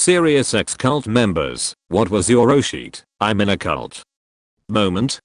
Serious ex-cult members, what was your oh shit, I'm in a cult moment?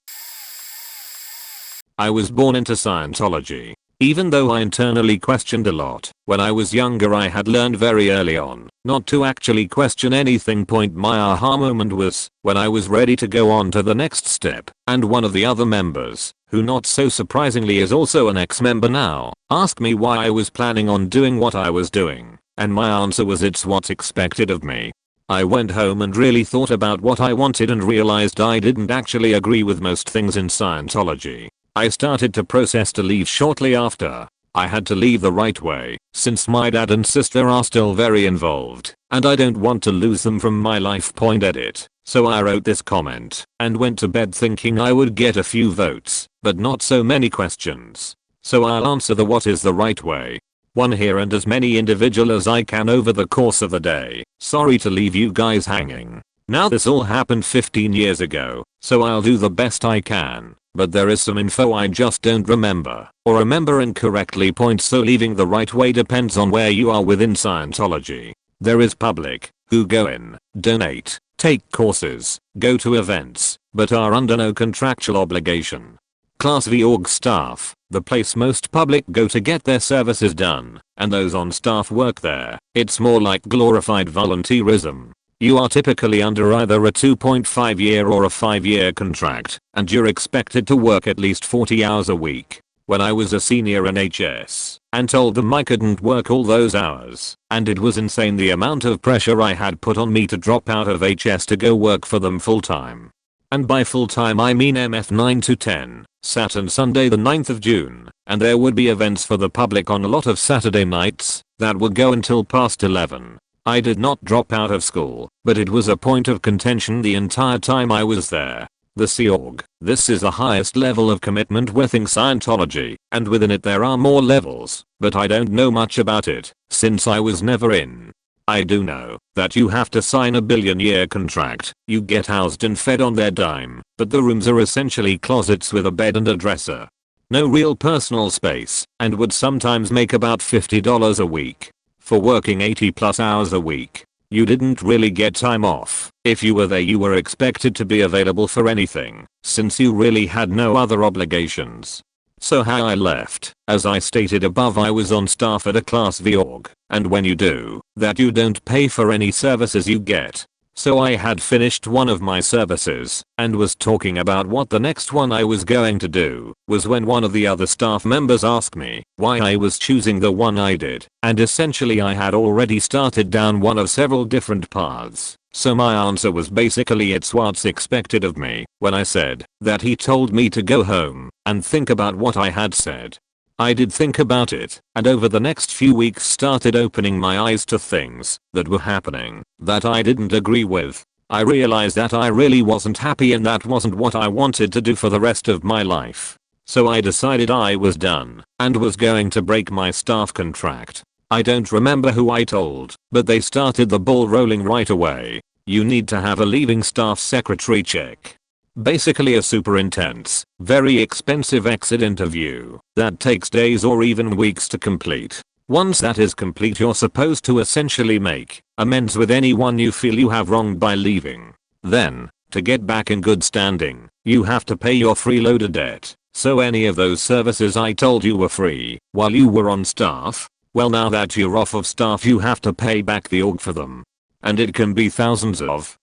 I was born into Scientology. Even though I internally questioned a lot, when I was younger I had learned very early on not to actually question anything. My aha moment was when I was ready to go on to the next step, and one of the other members, who not so surprisingly is also an ex-member now, asked me why I was planning on doing what I was doing, and my answer was it's what's expected of me. I went home and really thought about what I wanted and realized I didn't actually agree with most things in Scientology. I started to process to leave shortly after. I had to leave the right way, since my dad and sister are still very involved, and I don't want to lose them from my life. Edit. So I wrote this comment, and went to bed thinking I would get a few votes, but not so many questions. So I'll answer the what is the right way one here and as many individual as I can over the course of the day. Sorry to leave you guys hanging. Now this all happened 15 years ago, so I'll do the best I can. But there is some info I just don't remember, or remember incorrectly. So leaving the right way depends on where you are within Scientology. There is public, who go in, donate, take courses, go to events, but are under no contractual obligation. Class V org staff, the place most public go to get their services done, and those on staff work there. It's more like glorified volunteerism. You are typically under either a 2.5 year or a 5-year contract, and you're expected to work at least 40 hours a week. When I was a senior in HS, and told them I couldn't work all those hours, and it was insane the amount of pressure I had put on me to drop out of HS to go work for them full time. And by full time I mean MF 9 to 10, Saturn Sunday the 9th of June, and there would be events for the public on a lot of Saturday nights, that would go until past 11. I did not drop out of school, but it was a point of contention the entire time I was there. The Sea Org. This is the highest level of commitment within Scientology, and within it there are more levels, but I don't know much about it, since I was never in. I do know that you have to sign a billion-year contract, you get housed and fed on their dime, but the rooms are essentially closets with a bed and a dresser. No real personal space, and would sometimes make about $50 a week. For working 80 plus hours a week. You didn't really get time off. If you were there you were expected to be available for anything, since you really had no other obligations. So how I left, as I stated above, I was on staff at a Class V org, and when you do that you don't pay for any services you get. So I had finished one of my services, and was talking about what the next one I was going to do, was when one of the other staff members asked me why I was choosing the one I did, and essentially I had already started down one of several different paths. So my answer was basically it's what's expected of me. When I said that, he told me to go home and think about what I had said. I did think about it, and over the next few weeks started opening my eyes to things that were happening that I didn't agree with. I realized that I really wasn't happy and that wasn't what I wanted to do for the rest of my life. So I decided I was done and was going to break my staff contract. I don't remember who I told, but they started the ball rolling right away. You need to have a leaving staff secretary check. Basically a super intense, very expensive exit interview that takes days or even weeks to complete. Once that is complete, you're supposed to essentially make amends with anyone you feel you have wronged by leaving. Then, to get back in good standing, you have to pay your freeloader debt. So any of those services I told you were free while you were on staff, well now that you're off of staff you have to pay back the org for them. And it can be thousands of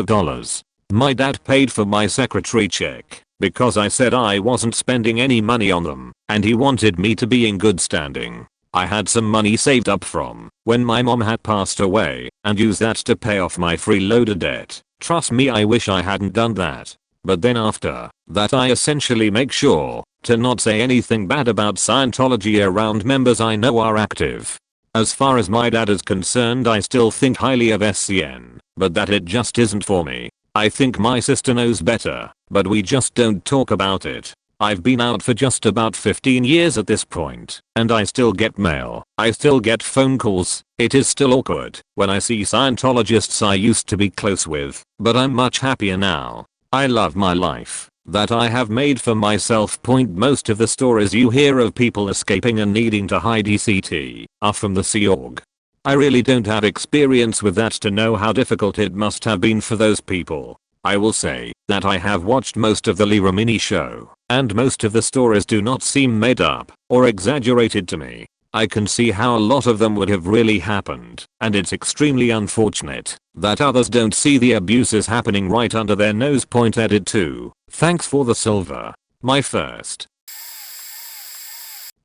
dollars. My dad paid for my secretary check because I said I wasn't spending any money on them and he wanted me to be in good standing. I had some money saved up from when my mom had passed away and used that to pay off my freeloader debt. Trust me, I wish I hadn't done that. But then after that I essentially make sure to not say anything bad about Scientology around members I know are active. As far as my dad is concerned, I still think highly of SCN, but that it just isn't for me. I think my sister knows better, but we just don't talk about it. I've been out for just about 15 years at this point, and I still get mail, I still get phone calls. It is still awkward when I see Scientologists I used to be close with, but I'm much happier now. I love my life that I have made for myself. Most of the stories you hear of people escaping and needing to hide ECT are from the Sea Org. I really don't have experience with that to know how difficult it must have been for those people. I will say that I have watched most of the Lee Remini show, and most of the stories do not seem made up or exaggerated to me. I can see how a lot of them would have really happened, and it's extremely unfortunate that others don't see the abuses happening right under their nose. Edit 2. Thanks for the silver. My first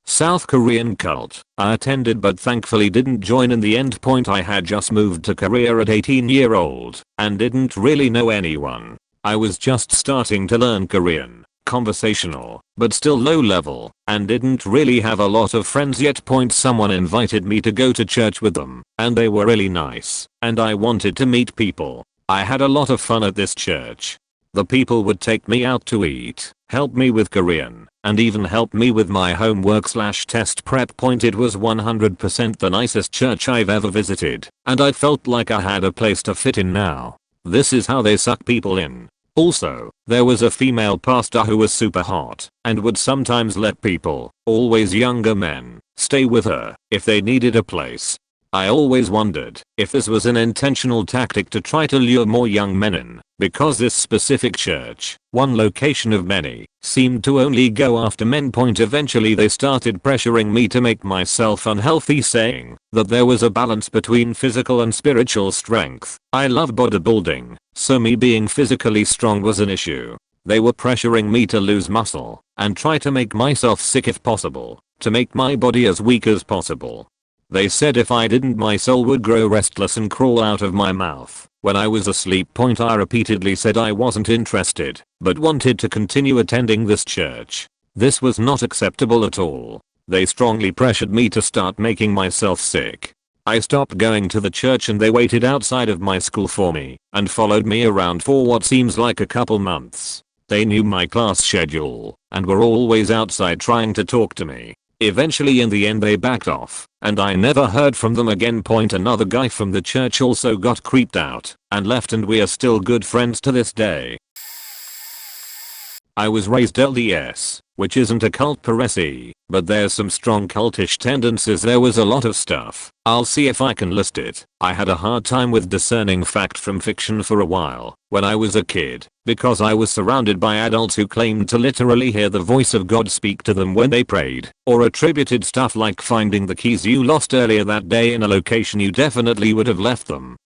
South Korean cult I attended but thankfully didn't join in the end. I had just moved to Korea at 18-year-old and didn't really know anyone. I was just starting to learn Korean, conversational, but still low level, and didn't really have a lot of friends yet. Someone invited me to go to church with them, and they were really nice, and I wanted to meet people. I had a lot of fun at this church. The people would take me out to eat, help me with Korean, and even help me with my homework/test prep. It was 100% the nicest church I've ever visited, and I felt like I had a place to fit in now. This is how they suck people in. Also, there was a female pastor who was super hot and would sometimes let people, always younger men, stay with her if they needed a place. I always wondered if this was an intentional tactic to try to lure more young men in, because this specific church, one location of many, seemed to only go after men. Eventually they started pressuring me to make myself unhealthy, saying that there was a balance between physical and spiritual strength. I love bodybuilding, so me being physically strong was an issue. They were pressuring me to lose muscle and try to make myself sick if possible, to make my body as weak as possible. They said if I didn't, my soul would grow restless and crawl out of my mouth when I was asleep. I repeatedly said I wasn't interested, but wanted to continue attending this church. This was not acceptable at all. They strongly pressured me to start making myself sick. I stopped going to the church and they waited outside of my school for me and followed me around for what seems like a couple months. They knew my class schedule and were always outside trying to talk to me. Eventually in the end they backed off, and I never heard from them again. Another guy from the church also got creeped out and left, and we are still good friends to this day. I was raised LDS, which isn't a cult per se, but there's some strong cultish tendencies. There was a lot of stuff. I'll see if I can list it. I had a hard time with discerning fact from fiction for a while when I was a kid, because I was surrounded by adults who claimed to literally hear the voice of God speak to them when they prayed, or attributed stuff like finding the keys you lost earlier that day in a location you definitely would have left them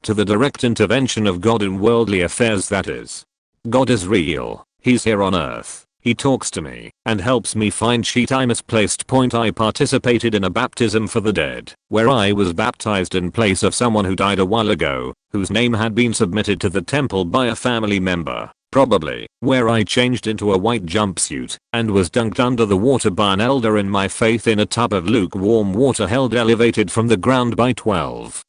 to the direct intervention of God in worldly affairs. That is, God is real. He's here on earth. He talks to me and helps me find shit I misplaced. I participated in a baptism for the dead, where I was baptized in place of someone who died a while ago, whose name had been submitted to the temple by a family member, probably, where I changed into a white jumpsuit and was dunked under the water by an elder in my faith in a tub of lukewarm water held elevated from the ground by 12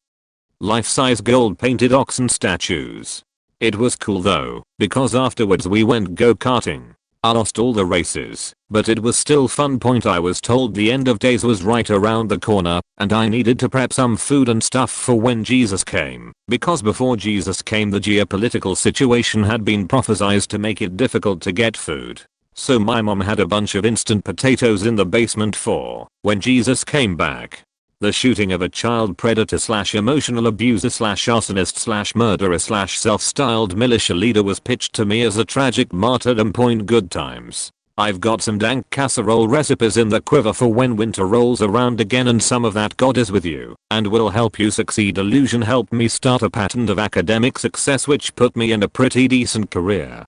life-size gold-painted oxen statues. It was cool though, because afterwards we went go-karting. I lost all the races, but it was still fun. I was told the end of days was right around the corner, and I needed to prep some food and stuff for when Jesus came, because before Jesus came the geopolitical situation had been prophesied to make it difficult to get food. So my mom had a bunch of instant potatoes in the basement for when Jesus came back. The shooting of a child predator / emotional abuser / arsonist / murderer / self-styled militia leader was pitched to me as a tragic martyrdom. Good times. I've got some dank casserole recipes in the quiver for when winter rolls around again, and some of that God is with you and will help you succeed illusion helped me start a pattern of academic success which put me in a pretty decent career.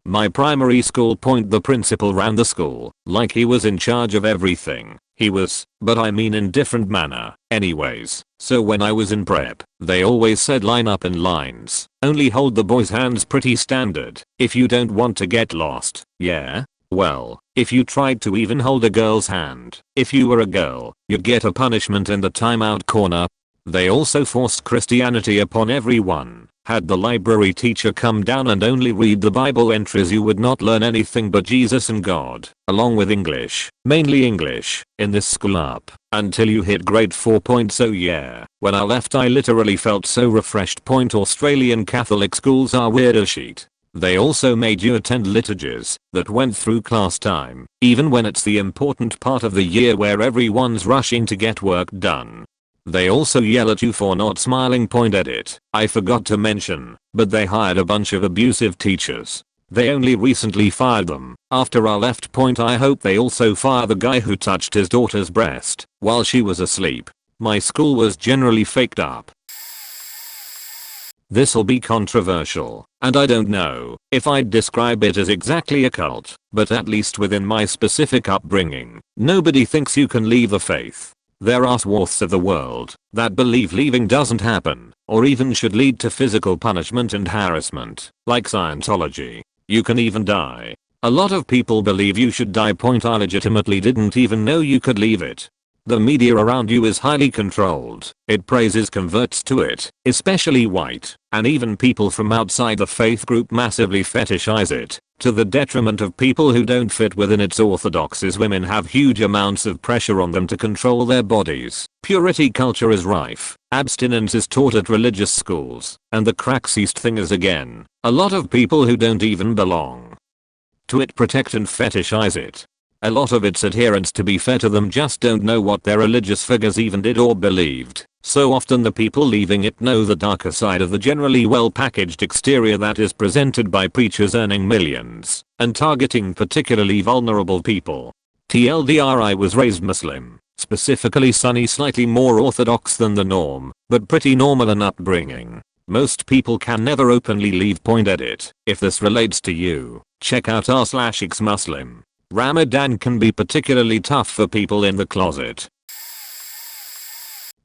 My primary school. The principal ran the school like he was in charge of everything. He was, but I mean in different manner. Anyways, so when I was in prep, they always said line up in lines, only hold the boys' hands. Pretty standard if you don't want to get lost. Yeah? Well, if you tried to even hold a girl's hand, if you were a girl, you'd get a punishment in the timeout corner. They also forced Christianity upon everyone. Had the library teacher come down and only read the Bible entries, you would not learn anything but Jesus and God, along with English, mainly English, in this school up until you hit grade 4. So yeah, when I left I literally felt so refreshed. Australian Catholic schools are weird as shit. They also made you attend liturgies that went through class time, even when it's the important part of the year where everyone's rushing to get work done. They also yell at you for not smiling. Edit. I forgot to mention, but they hired a bunch of abusive teachers. They only recently fired them after I left. I hope they also fire the guy who touched his daughter's breast while she was asleep. My school was generally faked up. This'll be controversial, and I don't know if I'd describe it as exactly a cult, but at least within my specific upbringing, nobody thinks you can leave the faith. There are swaths of the world that believe leaving doesn't happen, or even should lead to physical punishment and harassment, like Scientology. You can even die. A lot of people believe you should die. I legitimately didn't even know you could leave it. The media around you is highly controlled. It praises converts to it, especially white, and even people from outside the faith group massively fetishize it, to the detriment of people who don't fit within its orthodoxies. Women have huge amounts of pressure on them to control their bodies. Purity culture is rife. Abstinence is taught at religious schools, and the craxiest thing is, again, a lot of people who don't even belong to it protect and fetishize it. A lot of its adherents, to be fair to them, just don't know what their religious figures even did or believed. So often the people leaving it know the darker side of the generally well-packaged exterior that is presented by preachers earning millions and targeting particularly vulnerable people. TLDR, I was raised Muslim, specifically Sunni, slightly more orthodox than the norm, but pretty normal in upbringing. Most people can never openly leave. Edit. If this relates to you, check out r/ex-Muslim. Ramadan can be particularly tough for people in the closet.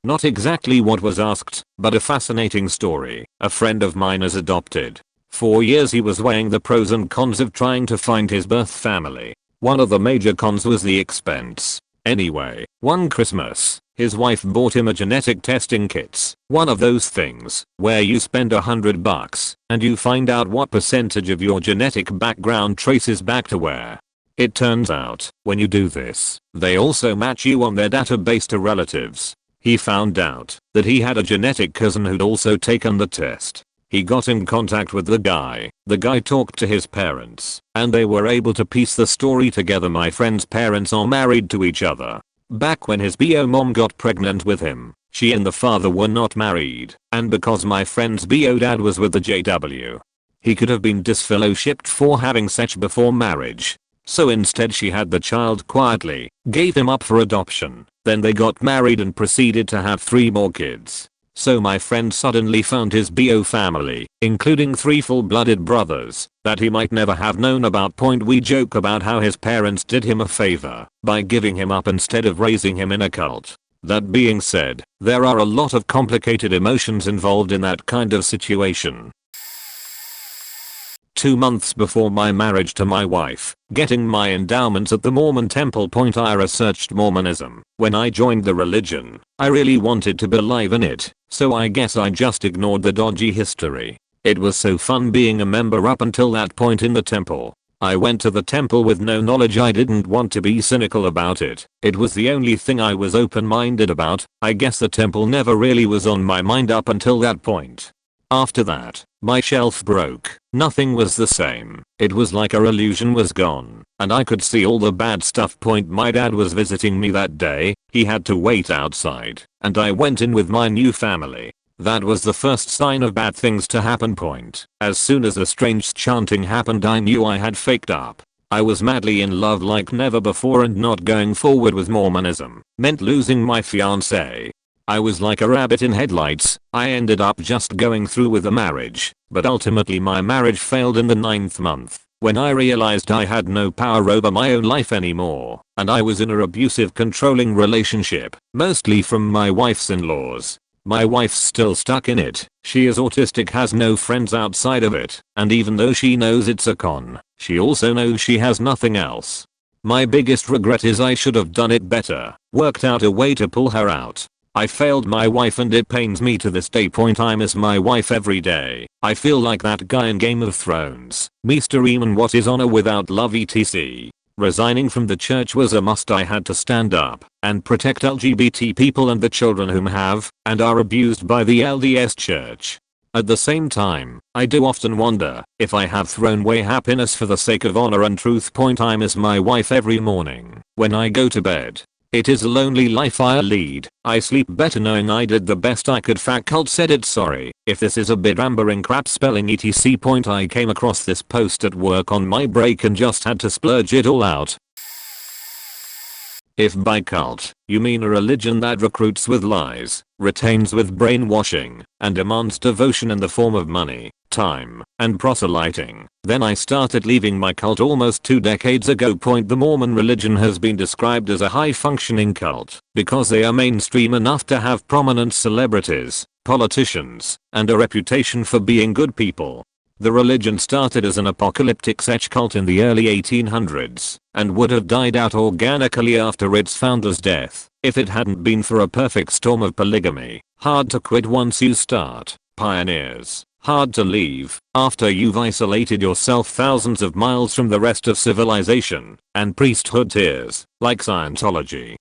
Not exactly what was asked, but a fascinating story. A friend of mine is adopted. For years he was weighing the pros and cons of trying to find his birth family. One of the major cons was the expense. Anyway, one Christmas, his wife bought him a genetic testing kits. One of those things where you spend $100 and you find out what percentage of your genetic background traces back to where. It turns out, when you do this, they also match you on their database to relatives. He found out that he had a genetic cousin who'd also taken the test. He got in contact with the guy. The guy talked to his parents, and they were able to piece the story together. My friend's parents are married to each other. Back when his BO mom got pregnant with him, she and the father were not married, and because my friend's BO dad was with the JW, he could have been disfellowshipped for having sex before marriage. So instead she had the child quietly, gave him up for adoption, then they got married and proceeded to have 3 more kids. So my friend suddenly found his BO family, including 3 full-blooded brothers, that he might never have known about. We joke about how his parents did him a favor by giving him up instead of raising him in a cult. That being said, there are a lot of complicated emotions involved in that kind of situation. 2 months before my marriage to my wife, getting my endowments at the Mormon temple. I researched Mormonism. When I joined the religion, I really wanted to believe in it, so I guess I just ignored the dodgy history. It was so fun being a member up until that point in the temple. I went to the temple with no knowledge. I didn't want to be cynical about it. It was the only thing I was open-minded about. I guess the temple never really was on my mind up until that point. After that, my shelf broke. Nothing was the same. It was like our illusion was gone, and I could see all the bad stuff. My dad was visiting me that day. He had to wait outside, and I went in with my new family. That was the first sign of bad things to happen. As soon as the strange chanting happened, I knew I had faked up. I was madly in love like never before, and not going forward with Mormonism meant losing my fiancée. I was like a rabbit in headlights. I ended up just going through with the marriage, but ultimately my marriage failed in the 9th month, when I realized I had no power over my own life anymore, and I was in an abusive, controlling relationship, mostly from my wife's in-laws. My wife's still stuck in it. She is autistic, has no friends outside of it, and even though she knows it's a con, she also knows she has nothing else. My biggest regret is I should have done it better, worked out a way to pull her out. I failed my wife, and it pains me to this day. I miss my wife every day. I feel like that guy in Game of Thrones, Mr. Eamon. What is honor without love, etc. Resigning from the church was a must. I had to stand up and protect LGBT people and the children whom have and are abused by the LDS church. At the same time, I do often wonder if I have thrown away happiness for the sake of honor and truth. I miss my wife every morning when I go to bed. It is a lonely life I lead. I sleep better knowing I did the best I could. Cult said it. Sorry if this is a bit rambling crap spelling etc. I came across this post at work on my break and just had to splurge it all out. If by cult, you mean a religion that recruits with lies, retains with brainwashing, and demands devotion in the form of money, time, and proselyting, then I started leaving my cult almost 2 decades ago. The Mormon religion has been described as a high-functioning cult because they are mainstream enough to have prominent celebrities, politicians, and a reputation for being good people. The religion started as an apocalyptic sect cult in the early 1800s and would have died out organically after its founder's death if it hadn't been for a perfect storm of polygamy. Hard to quit once you start. Pioneers. Hard to leave after you've isolated yourself thousands of miles from the rest of civilization. And priesthood tiers, like Scientology.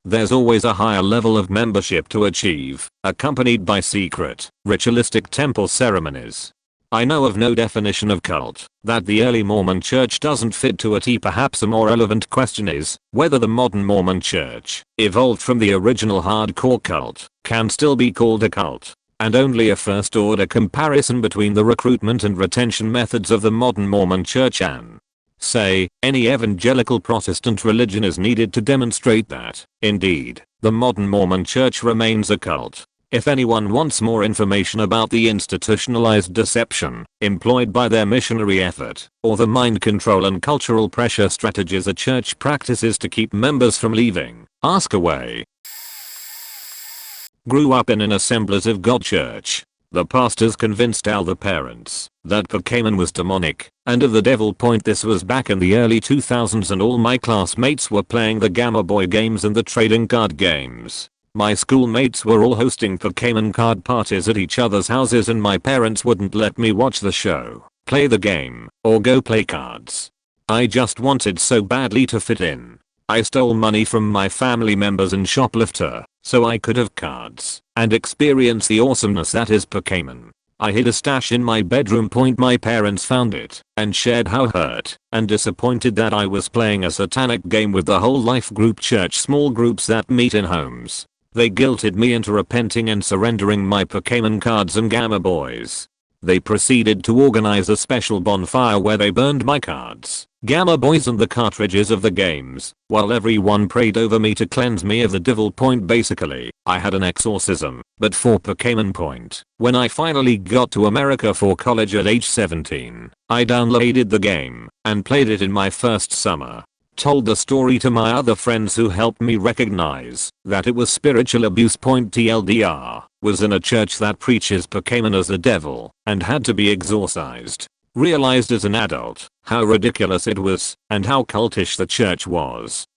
There's always a higher level of membership to achieve, accompanied by secret, ritualistic temple ceremonies. I know of no definition of cult that the early Mormon church doesn't fit to a T. Perhaps a more relevant question is whether the modern Mormon church, evolved from the original hardcore cult, can still be called a cult. And only a first order comparison between the recruitment and retention methods of the modern Mormon church and, say, any evangelical Protestant religion is needed to demonstrate that, indeed, the modern Mormon church remains a cult. If anyone wants more information about the institutionalized deception employed by their missionary effort, or the mind control and cultural pressure strategies a church practices to keep members from leaving, ask away. Grew up in an Assemblies of God church. The pastors convinced all the parents that Pokemon was demonic and of the devil. This was back in the early 2000s and all my classmates were playing the Gamma Boy games and the trading card games. My schoolmates were all hosting Pokemon card parties at each other's houses and my parents wouldn't let me watch the show, play the game, or go play cards. I just wanted so badly to fit in. I stole money from my family members and shoplifter so I could have cards and experience the awesomeness that is Pokemon. I hid a stash in my bedroom. My parents found it and shared how hurt and disappointed that I was playing a satanic game with the whole life group church small groups that meet in homes. They guilted me into repenting and surrendering my Pokemon cards and Gamma Boys. They proceeded to organize a special bonfire where they burned my cards, Gamma Boys and the cartridges of the games, while everyone prayed over me to cleanse me of the devil. Basically, I had an exorcism, but for Pokemon. When I finally got to America for college at age 17, I downloaded the game and played it in my first summer. Told the story to my other friends who helped me recognize that it was spiritual abuse. TLDR, was in a church that preaches Pokemon as the devil and had to be exorcised. Realized as an adult how ridiculous it was and how cultish the church was.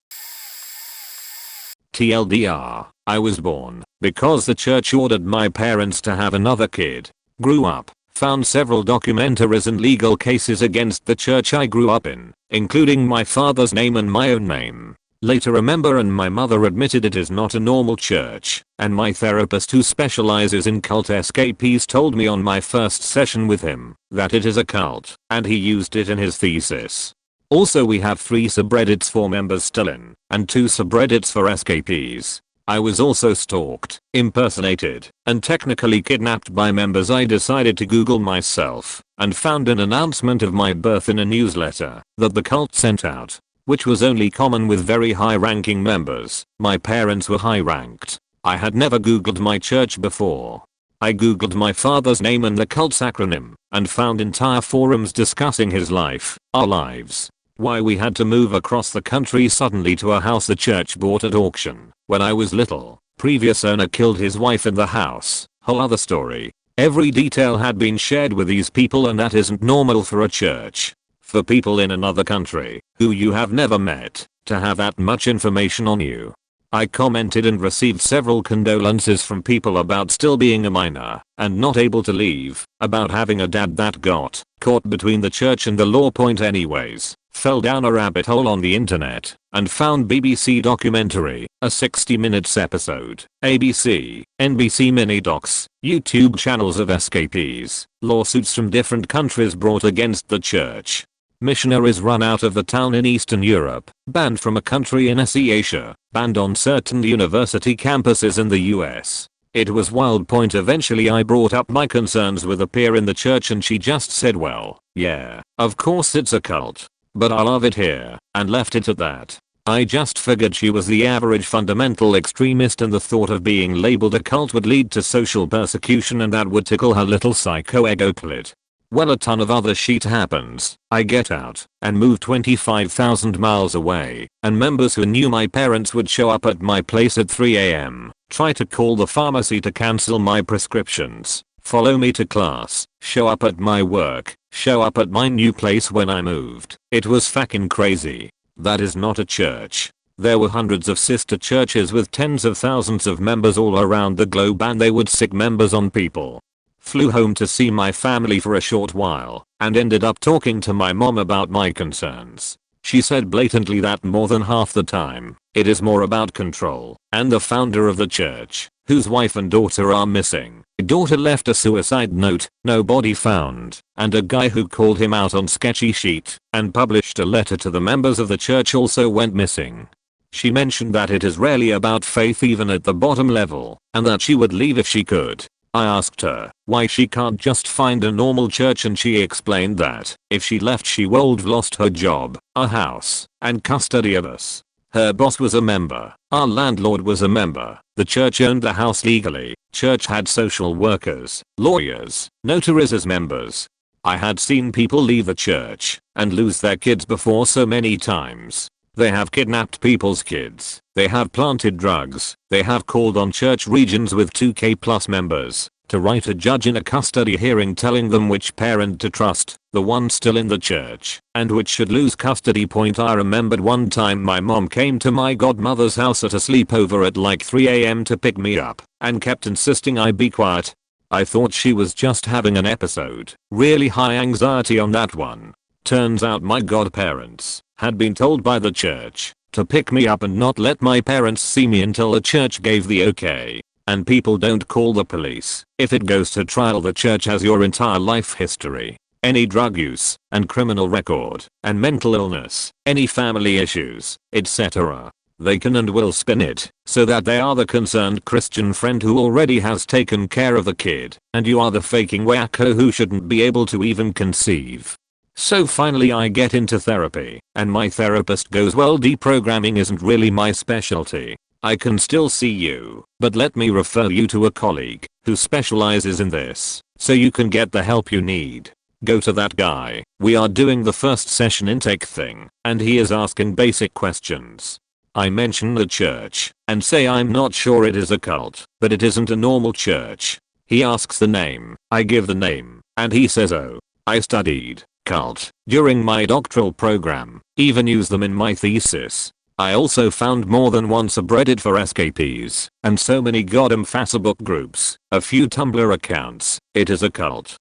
TLDR, I was born because the church ordered my parents to have another kid. Grew up. Found several documentaries and legal cases against the church I grew up in, including my father's name and my own name. Later a member and my mother admitted it is not a normal church, and my therapist who specializes in cult escapees told me on my first session with him that it is a cult, and he used it in his thesis. Also we have 3 subreddits for members still in, and 2 subreddits for escapees. I was also stalked, impersonated, and technically kidnapped by members. I decided to Google myself and found an announcement of my birth in a newsletter that the cult sent out, which was only common with very high-ranking members. My parents were high-ranked. I had never Googled my church before. I Googled my father's name and the cult's acronym and found entire forums discussing his life, our lives. Why we had to move across the country suddenly to a house the church bought at auction. When I was little, previous owner killed his wife in the house. Whole other story. Every detail had been shared with these people and that isn't normal for a church. For people in another country, who you have never met, to have that much information on you. I commented and received several condolences from people about still being a minor and not able to leave, about having a dad that got caught between the church and the law. Anyways, Fell down a rabbit hole on the internet and found BBC documentary, a 60 minutes episode, ABC, NBC mini docs, YouTube channels of escapees, lawsuits from different countries brought against the church. Missionaries run out of the town in Eastern Europe, banned from a country in Asia, banned on certain university campuses in the US. It was wild. Eventually I brought up my concerns with a peer in the church and she just said, well, yeah, of course it's a cult. But I love it here, and left it at that. I just figured she was the average fundamental extremist and the thought of being labeled a cult would lead to social persecution and that would tickle her little psycho-ego clit. Well, a ton of other shit happens. I get out and move 25,000 miles away, and members who knew my parents would show up at my place at 3 AM, try to call the pharmacy to cancel my prescriptions, follow me to class, show up at my work, show up at my new place when I moved. It was fucking crazy. That is not a church. There were hundreds of sister churches with tens of thousands of members all around the globe and they would sick members on people. Flew home to see my family for a short while and ended up talking to my mom about my concerns. She said blatantly that more than half the time, it is more about control, and the founder of the church, whose wife and daughter are missing. Daughter left a suicide note, no body found, and a guy who called him out on sketchy sheet and published a letter to the members of the church also went missing. She mentioned that it is rarely about faith even at the bottom level, and that she would leave if she could. I asked her why she can't just find a normal church and she explained that if she left she would have lost her job, a house, and custody of us. Her boss was a member, our landlord was a member, the church owned the house legally, church had social workers, lawyers, notaries as members. I had seen people leave the church and lose their kids before so many times. They have kidnapped people's kids, they have planted drugs, they have called on church regions with 2k plus members to write a judge in a custody hearing telling them which parent to trust, the one still in the church, and which should lose custody. I remembered one time my mom came to my godmother's house at a sleepover at like 3 AM to pick me up, and kept insisting I be quiet. I thought she was just having an episode, really high anxiety on that one. Turns out my godparents had been told by the church to pick me up and not let my parents see me until the church gave the okay. And people don't call the police. If it goes to trial, the church has your entire life history, any drug use and criminal record and mental illness, any family issues, etc. They can and will spin it so that they are the concerned Christian friend who already has taken care of the kid and you are the faking wacko who shouldn't be able to even conceive. So finally I get into therapy and my therapist goes, well, deprogramming isn't really my specialty. I can still see you, but let me refer you to a colleague who specializes in this so you can get the help you need. Go to that guy. We are doing the first session intake thing and he is asking basic questions. I mention the church and say I'm not sure it is a cult, but it isn't a normal church. He asks the name, I give the name, and he says, oh, I studied cult during my doctoral program, even use them in my thesis. I also found more than one subreddit for escapees, and so many goddamn Facebook groups, a few Tumblr accounts. It is a cult.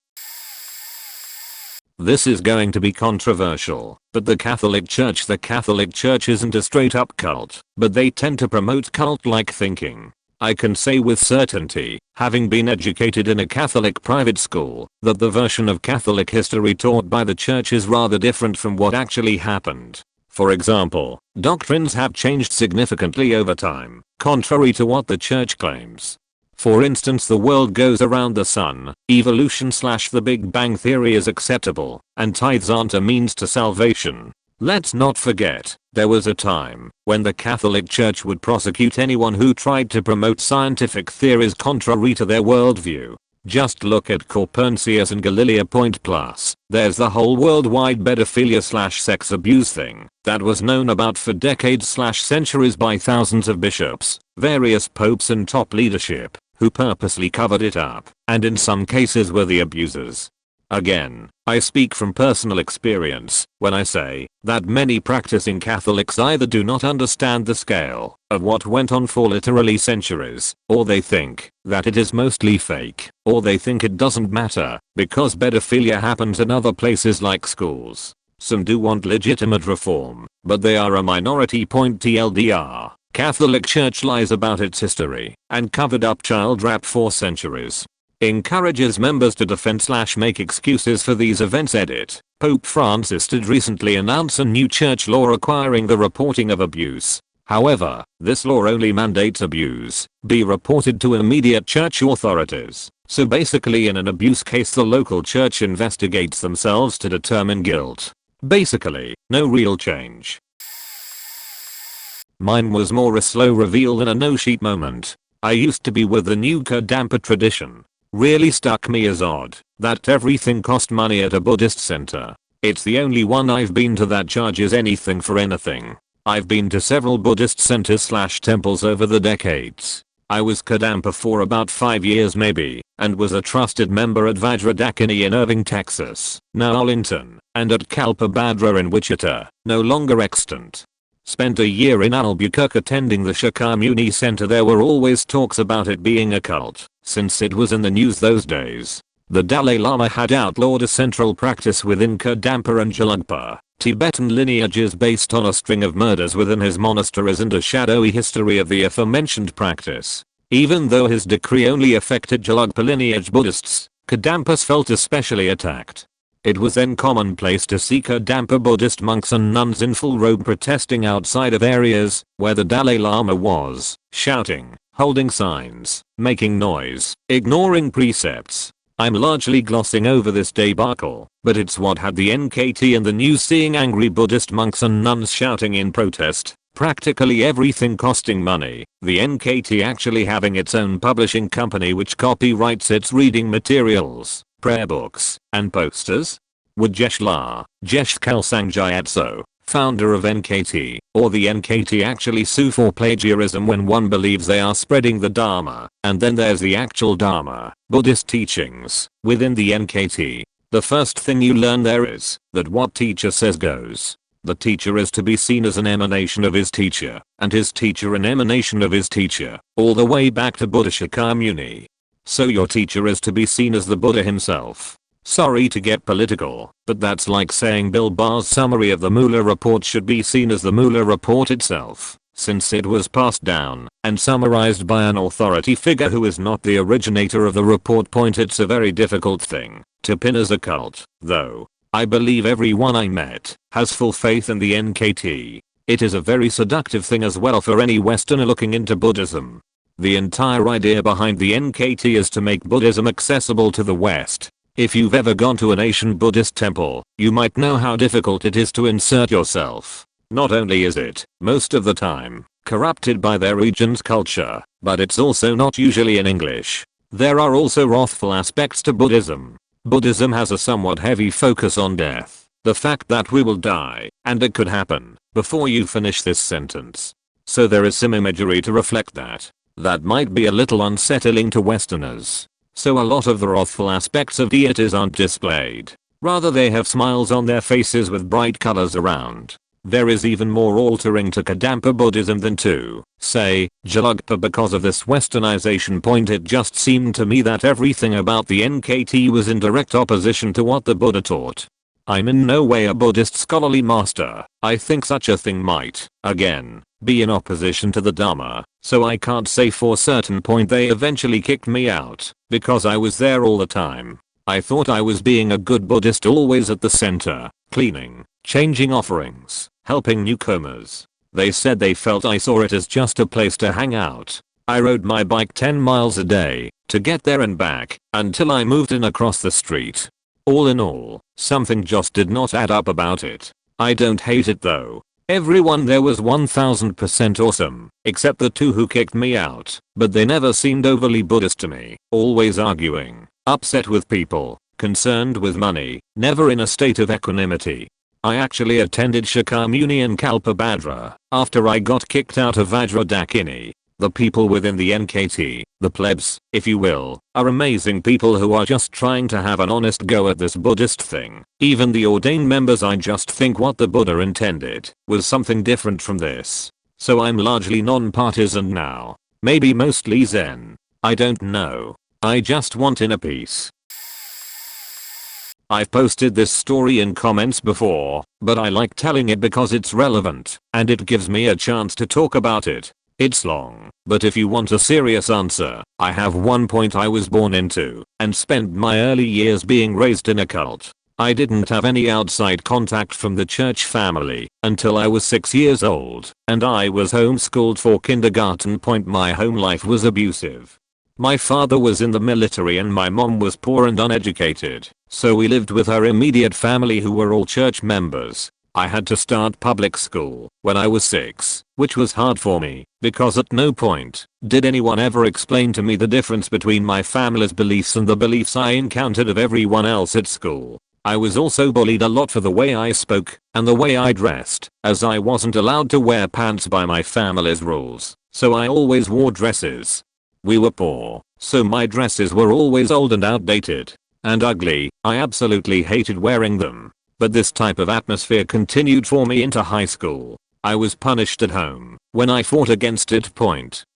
This is going to be controversial, but the Catholic Church isn't a straight up cult, but they tend to promote cult-like thinking. I can say with certainty, having been educated in a Catholic private school, that the version of Catholic history taught by the church is rather different from what actually happened. For example, doctrines have changed significantly over time, contrary to what the church claims. For instance, the world goes around the sun, evolution / the Big Bang Theory is acceptable, and tithes aren't a means to salvation. Let's not forget, there was a time when the Catholic Church would prosecute anyone who tried to promote scientific theories contrary to their worldview. Just look at Copernicus and Galileo. Plus, there's the whole worldwide pedophilia / sex abuse thing that was known about for decades / centuries by thousands of bishops, various popes and top leadership, who purposely covered it up, and in some cases were the abusers. Again, I speak from personal experience when I say that many practicing Catholics either do not understand the scale of what went on for literally centuries, or they think that it is mostly fake, or they think it doesn't matter because pedophilia happens in other places like schools. Some do want legitimate reform, but they are a minority. TLDR. Catholic Church lies about its history and covered up child rap for centuries. Encourages members to defend/make excuses for these events. Edit. Pope Francis did recently announce a new church law requiring the reporting of abuse. However, this law only mandates abuse be reported to immediate church authorities. So basically, in an abuse case, the local church investigates themselves to determine guilt. Basically, no real change. Mine was more a slow reveal than a no-sheet moment. I used to be with the new Kadampa tradition. Really struck me as odd that everything cost money at a Buddhist center. It's the only one I've been to that charges anything for anything. I've been to several Buddhist centers/temples over the decades. I was Kadampa for about 5 years maybe, and was a trusted member at Vajradakini in Irving, Texas, now Arlington, and at Kalpabhadra in Wichita, no longer extant. Spent a year in Albuquerque attending the Shakyamuni Center. There were always talks about it being a cult, since it was in the news those days. The Dalai Lama had outlawed a central practice within Kadampa and Gelugpa, Tibetan lineages based on a string of murders within his monasteries and a shadowy history of the aforementioned practice. Even though his decree only affected Gelugpa lineage Buddhists, Kadampas felt especially attacked. It was then commonplace to see Kadampa Buddhist monks and nuns in full robe protesting outside of areas where the Dalai Lama was, shouting, holding signs, making noise, ignoring precepts. I'm largely glossing over this debacle, but it's what had the NKT in the news, seeing angry Buddhist monks and nuns shouting in protest, practically everything costing money, the NKT actually having its own publishing company which copyrights its reading materials, prayer books, and posters. Would Jesh Kelsang Gyatso, founder of NKT, or the NKT actually sue for plagiarism when one believes they are spreading the Dharma? And then there's the actual Dharma, Buddhist teachings, within the NKT. The first thing you learn there is that what teacher says goes. The teacher is to be seen as an emanation of his teacher, and his teacher an emanation of his teacher, all the way back to Buddha Shakyamuni. So your teacher is to be seen as the Buddha himself. Sorry to get political, but that's like saying Bill Barr's summary of the Mueller report should be seen as the Mueller report itself, since it was passed down and summarized by an authority figure who is not the originator of the report. It's a very difficult thing to pin as a cult, though. I believe everyone I met has full faith in the NKT. It is a very seductive thing as well for any Westerner looking into Buddhism. The entire idea behind the NKT is to make Buddhism accessible to the West. If you've ever gone to an Asian Buddhist temple, you might know how difficult it is to insert yourself. Not only is it, most of the time, corrupted by their region's culture, but it's also not usually in English. There are also wrathful aspects to Buddhism. Buddhism has a somewhat heavy focus on death. The fact that we will die, and it could happen, before you finish this sentence. So there is some imagery to reflect that. That might be a little unsettling to Westerners. So a lot of the wrathful aspects of deities aren't displayed. Rather they have smiles on their faces with bright colors around. There is even more altering to Kadampa Buddhism than to, say, Gelugpa because of this westernization. It just seemed to me that everything about the NKT was in direct opposition to what the Buddha taught. I'm in no way a Buddhist scholarly master. I think such a thing might, again, be in opposition to the Dharma, so I can't say for certain. They eventually kicked me out, because I was there all the time. I thought I was being a good Buddhist, always at the center, cleaning, changing offerings, helping newcomers. They said they felt I saw it as just a place to hang out. I rode my bike 10 miles a day, to get there and back, until I moved in across the street. All in all, something just did not add up about it. I don't hate it though. Everyone there was 1000% awesome, except the two who kicked me out, but they never seemed overly Buddhist to me, always arguing, upset with people, concerned with money, never in a state of equanimity. I actually attended Shakyamuni and Kalpabhadra after I got kicked out of Vajradakini. The people within the NKT, the plebs, if you will, are amazing people who are just trying to have an honest go at this Buddhist thing. Even the ordained members, I just think what the Buddha intended was something different from this. So I'm largely non-partisan now. Maybe mostly Zen. I don't know. I just want inner peace. I've posted this story in comments before, but I like telling it because it's relevant, and it gives me a chance to talk about it. It's long, but if you want a serious answer, I have one point I was born into, and spent my early years being raised in a cult. I didn't have any outside contact from the church family until I was 6 years old, and I was homeschooled for kindergarten. My home life was abusive. My father was in the military and my mom was poor and uneducated, so we lived with her immediate family who were all church members. I had to start public school when I was 6, which was hard for me, because at no point did anyone ever explain to me the difference between my family's beliefs and the beliefs I encountered of everyone else at school. I was also bullied a lot for the way I spoke and the way I dressed, as I wasn't allowed to wear pants by my family's rules, so I always wore dresses. We were poor, so my dresses were always old and outdated and ugly. I absolutely hated wearing them. But this type of atmosphere continued for me into high school. I was punished at home when I fought against it.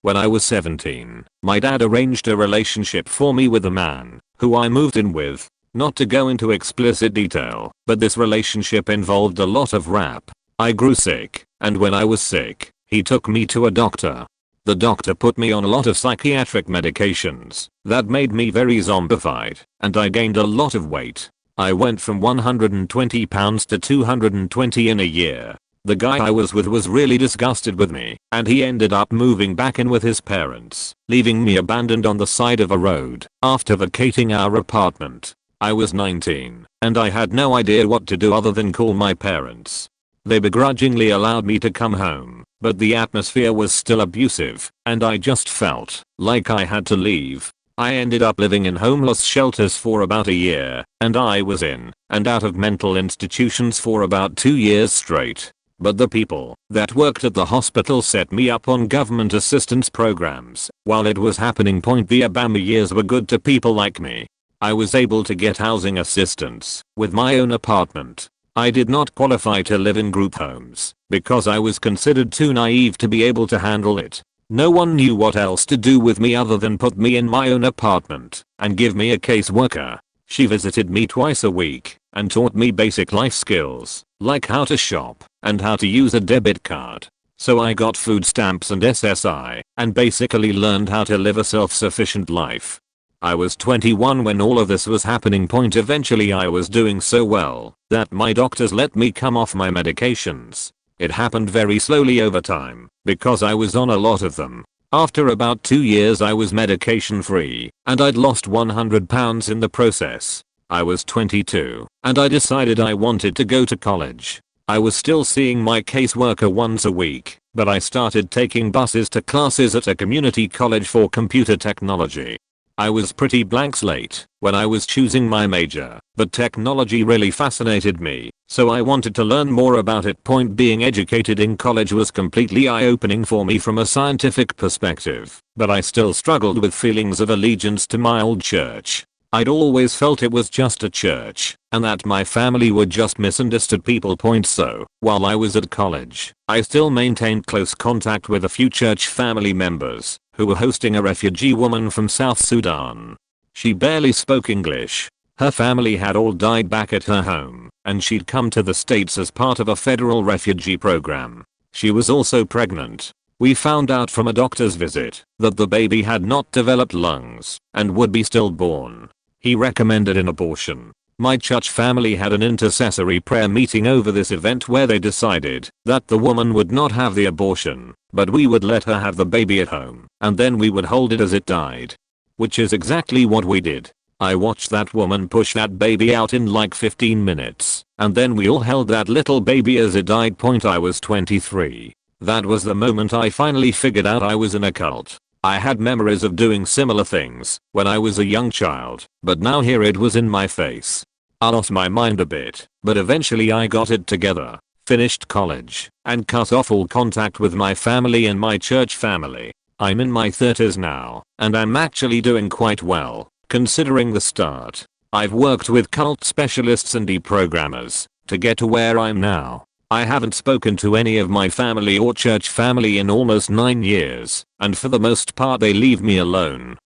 When I was 17, my dad arranged a relationship for me with a man who I moved in with. Not to go into explicit detail, but this relationship involved a lot of rap. I grew sick, and when I was sick, he took me to a doctor. The doctor put me on a lot of psychiatric medications that made me very zombified, and I gained a lot of weight. I went from 120 pounds to 220 in a year. The guy I was with was really disgusted with me, and he ended up moving back in with his parents, leaving me abandoned on the side of a road after vacating our apartment. I was 19, and I had no idea what to do other than call my parents. They begrudgingly allowed me to come home, but the atmosphere was still abusive, and I just felt like I had to leave. I ended up living in homeless shelters for about a year, and I was in and out of mental institutions for about 2 years straight. But the people that worked at the hospital set me up on government assistance programs while it was happening. The Obama years were good to people like me. I was able to get housing assistance with my own apartment. I did not qualify to live in group homes because I was considered too naive to be able to handle it. No one knew what else to do with me other than put me in my own apartment and give me a caseworker. She visited me twice a week and taught me basic life skills like how to shop and how to use a debit card. So I got food stamps and SSI and basically learned how to live a self-sufficient life. I was 21 when all of this was happening. Eventually I was doing so well that my doctors let me come off my medications. It happened very slowly over time because I was on a lot of them. After about 2 years I was medication free and I'd lost 100 pounds in the process. I was 22 and I decided I wanted to go to college. I was still seeing my caseworker once a week, but I started taking buses to classes at a community college for computer technology. I was pretty blank slate when I was choosing my major, but technology really fascinated me, so I wanted to learn more about it. Being educated in college was completely eye-opening for me from a scientific perspective, but I still struggled with feelings of allegiance to my old church. I'd always felt it was just a church, and that my family were just misunderstood people. So, while I was at college, I still maintained close contact with a few church family members who were hosting a refugee woman from South Sudan. She barely spoke English. Her family had all died back at her home, and she'd come to the States as part of a federal refugee program. She was also pregnant. We found out from a doctor's visit that the baby had not developed lungs and would be stillborn. He recommended an abortion. My church family had an intercessory prayer meeting over this event where they decided that the woman would not have the abortion, but we would let her have the baby at home, and then we would hold it as it died. Which is exactly what we did. I watched that woman push that baby out in like 15 minutes, and then we all held that little baby as it died. I was 23. That was the moment I finally figured out I was in a cult. I had memories of doing similar things when I was a young child, but now here it was in my face. I lost my mind a bit, but eventually I got it together, finished college, and cut off all contact with my family and my church family. I'm in my 30s now, and I'm actually doing quite well, considering the start. I've worked with cult specialists and deprogrammers to get to where I'm now. I haven't spoken to any of my family or church family in almost 9 years, and for the most part they leave me alone.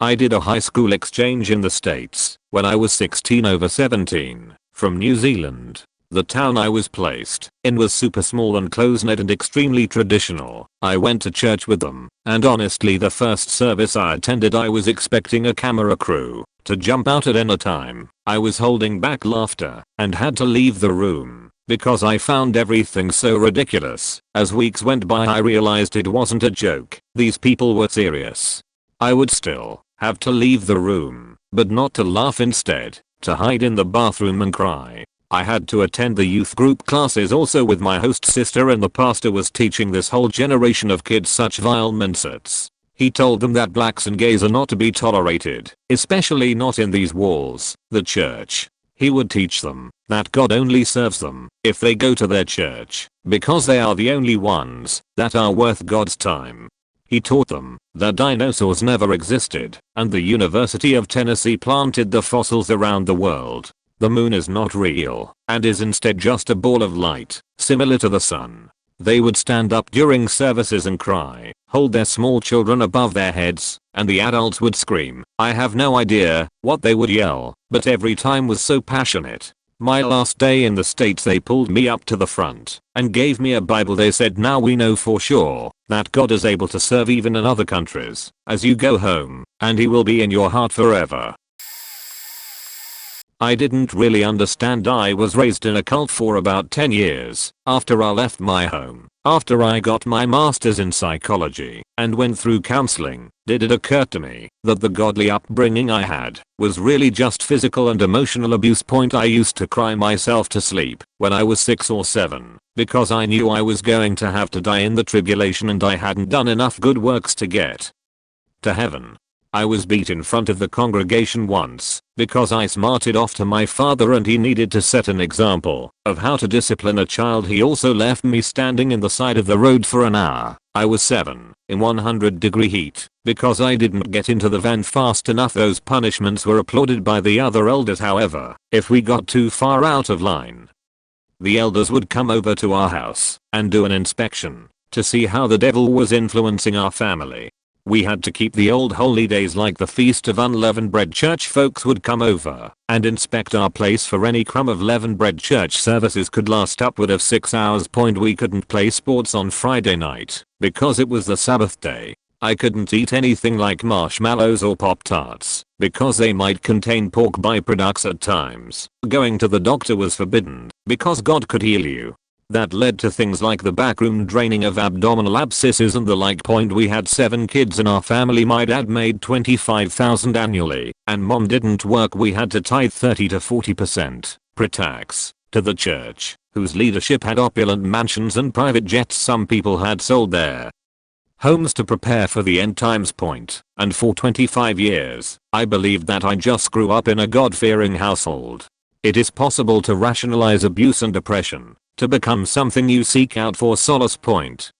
I did a high school exchange in the States when I was 16 over 17 from New Zealand. The town I was placed in was super small and close-knit and extremely traditional. I went to church with them, and honestly the first service I attended I was expecting a camera crew to jump out at any time. I was holding back laughter and had to leave the room because I found everything so ridiculous. As weeks went by I realized it wasn't a joke. These people were serious. I would still have to leave the room, but not to laugh, instead to hide in the bathroom and cry. I had to attend the youth group classes also with my host sister, and the pastor was teaching this whole generation of kids such vile mindsets. He told them that blacks and gays are not to be tolerated, especially not in these walls, the church. He would teach them that God only serves them if they go to their church, because they are the only ones that are worth God's time. He taught them that dinosaurs never existed, and the University of Tennessee planted the fossils around the world. The moon is not real, and is instead just a ball of light, similar to the sun. They would stand up during services and cry, hold their small children above their heads, and the adults would scream. I have no idea what they would yell, but every time was so passionate. My last day in the States they pulled me up to the front and gave me a Bible. They said, now we know for sure that God is able to serve even in other countries as you go home, and he will be in your heart forever. I didn't really understand. I was raised in a cult for about 10 years after I left my home. After I got my master's in psychology and went through counseling, did it occur to me that the godly upbringing I had was really just physical and emotional abuse. I used to cry myself to sleep when I was 6 or 7 because I knew I was going to have to die in the tribulation and I hadn't done enough good works to get to heaven. I was beat in front of the congregation once because I smarted off to my father and he needed to set an example of how to discipline a child. He also left me standing in the side of the road for an hour. I was 7 in 100-degree heat because I didn't get into the van fast enough. Those punishments were applauded by the other elders. However, if we got too far out of line, the elders would come over to our house and do an inspection to see how the devil was influencing our family. We had to keep the old holy days like the Feast of Unleavened Bread. Church folks would come over and inspect our place for any crumb of leavened bread. Church services could last upward of 6 hours. We couldn't play sports on Friday night because it was the Sabbath day. I couldn't eat anything like marshmallows or Pop-Tarts because they might contain pork byproducts at times. Going to the doctor was forbidden because God could heal you. That led to things like the backroom draining of abdominal abscesses and the like. We had 7 kids in our family. My dad made $25,000 annually and mom didn't work. We had to tithe 30 to 40% pre-tax to the church, whose leadership had opulent mansions and private jets. Some people had sold their homes to prepare for the end times. And for 25 years, I believed that I just grew up in a God-fearing household. It is possible to rationalize abuse and depression to become something you seek out for solace.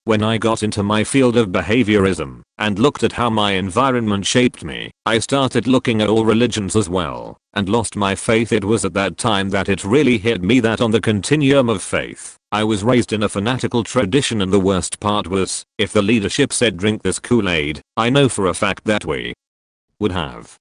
When I got into my field of behaviorism and looked at how my environment shaped me, I started looking at all religions as well and lost my faith. It was at that time that it really hit me that on the continuum of faith, I was raised in a fanatical tradition, and the worst part was, if the leadership said drink this Kool-Aid, I know for a fact that we would have.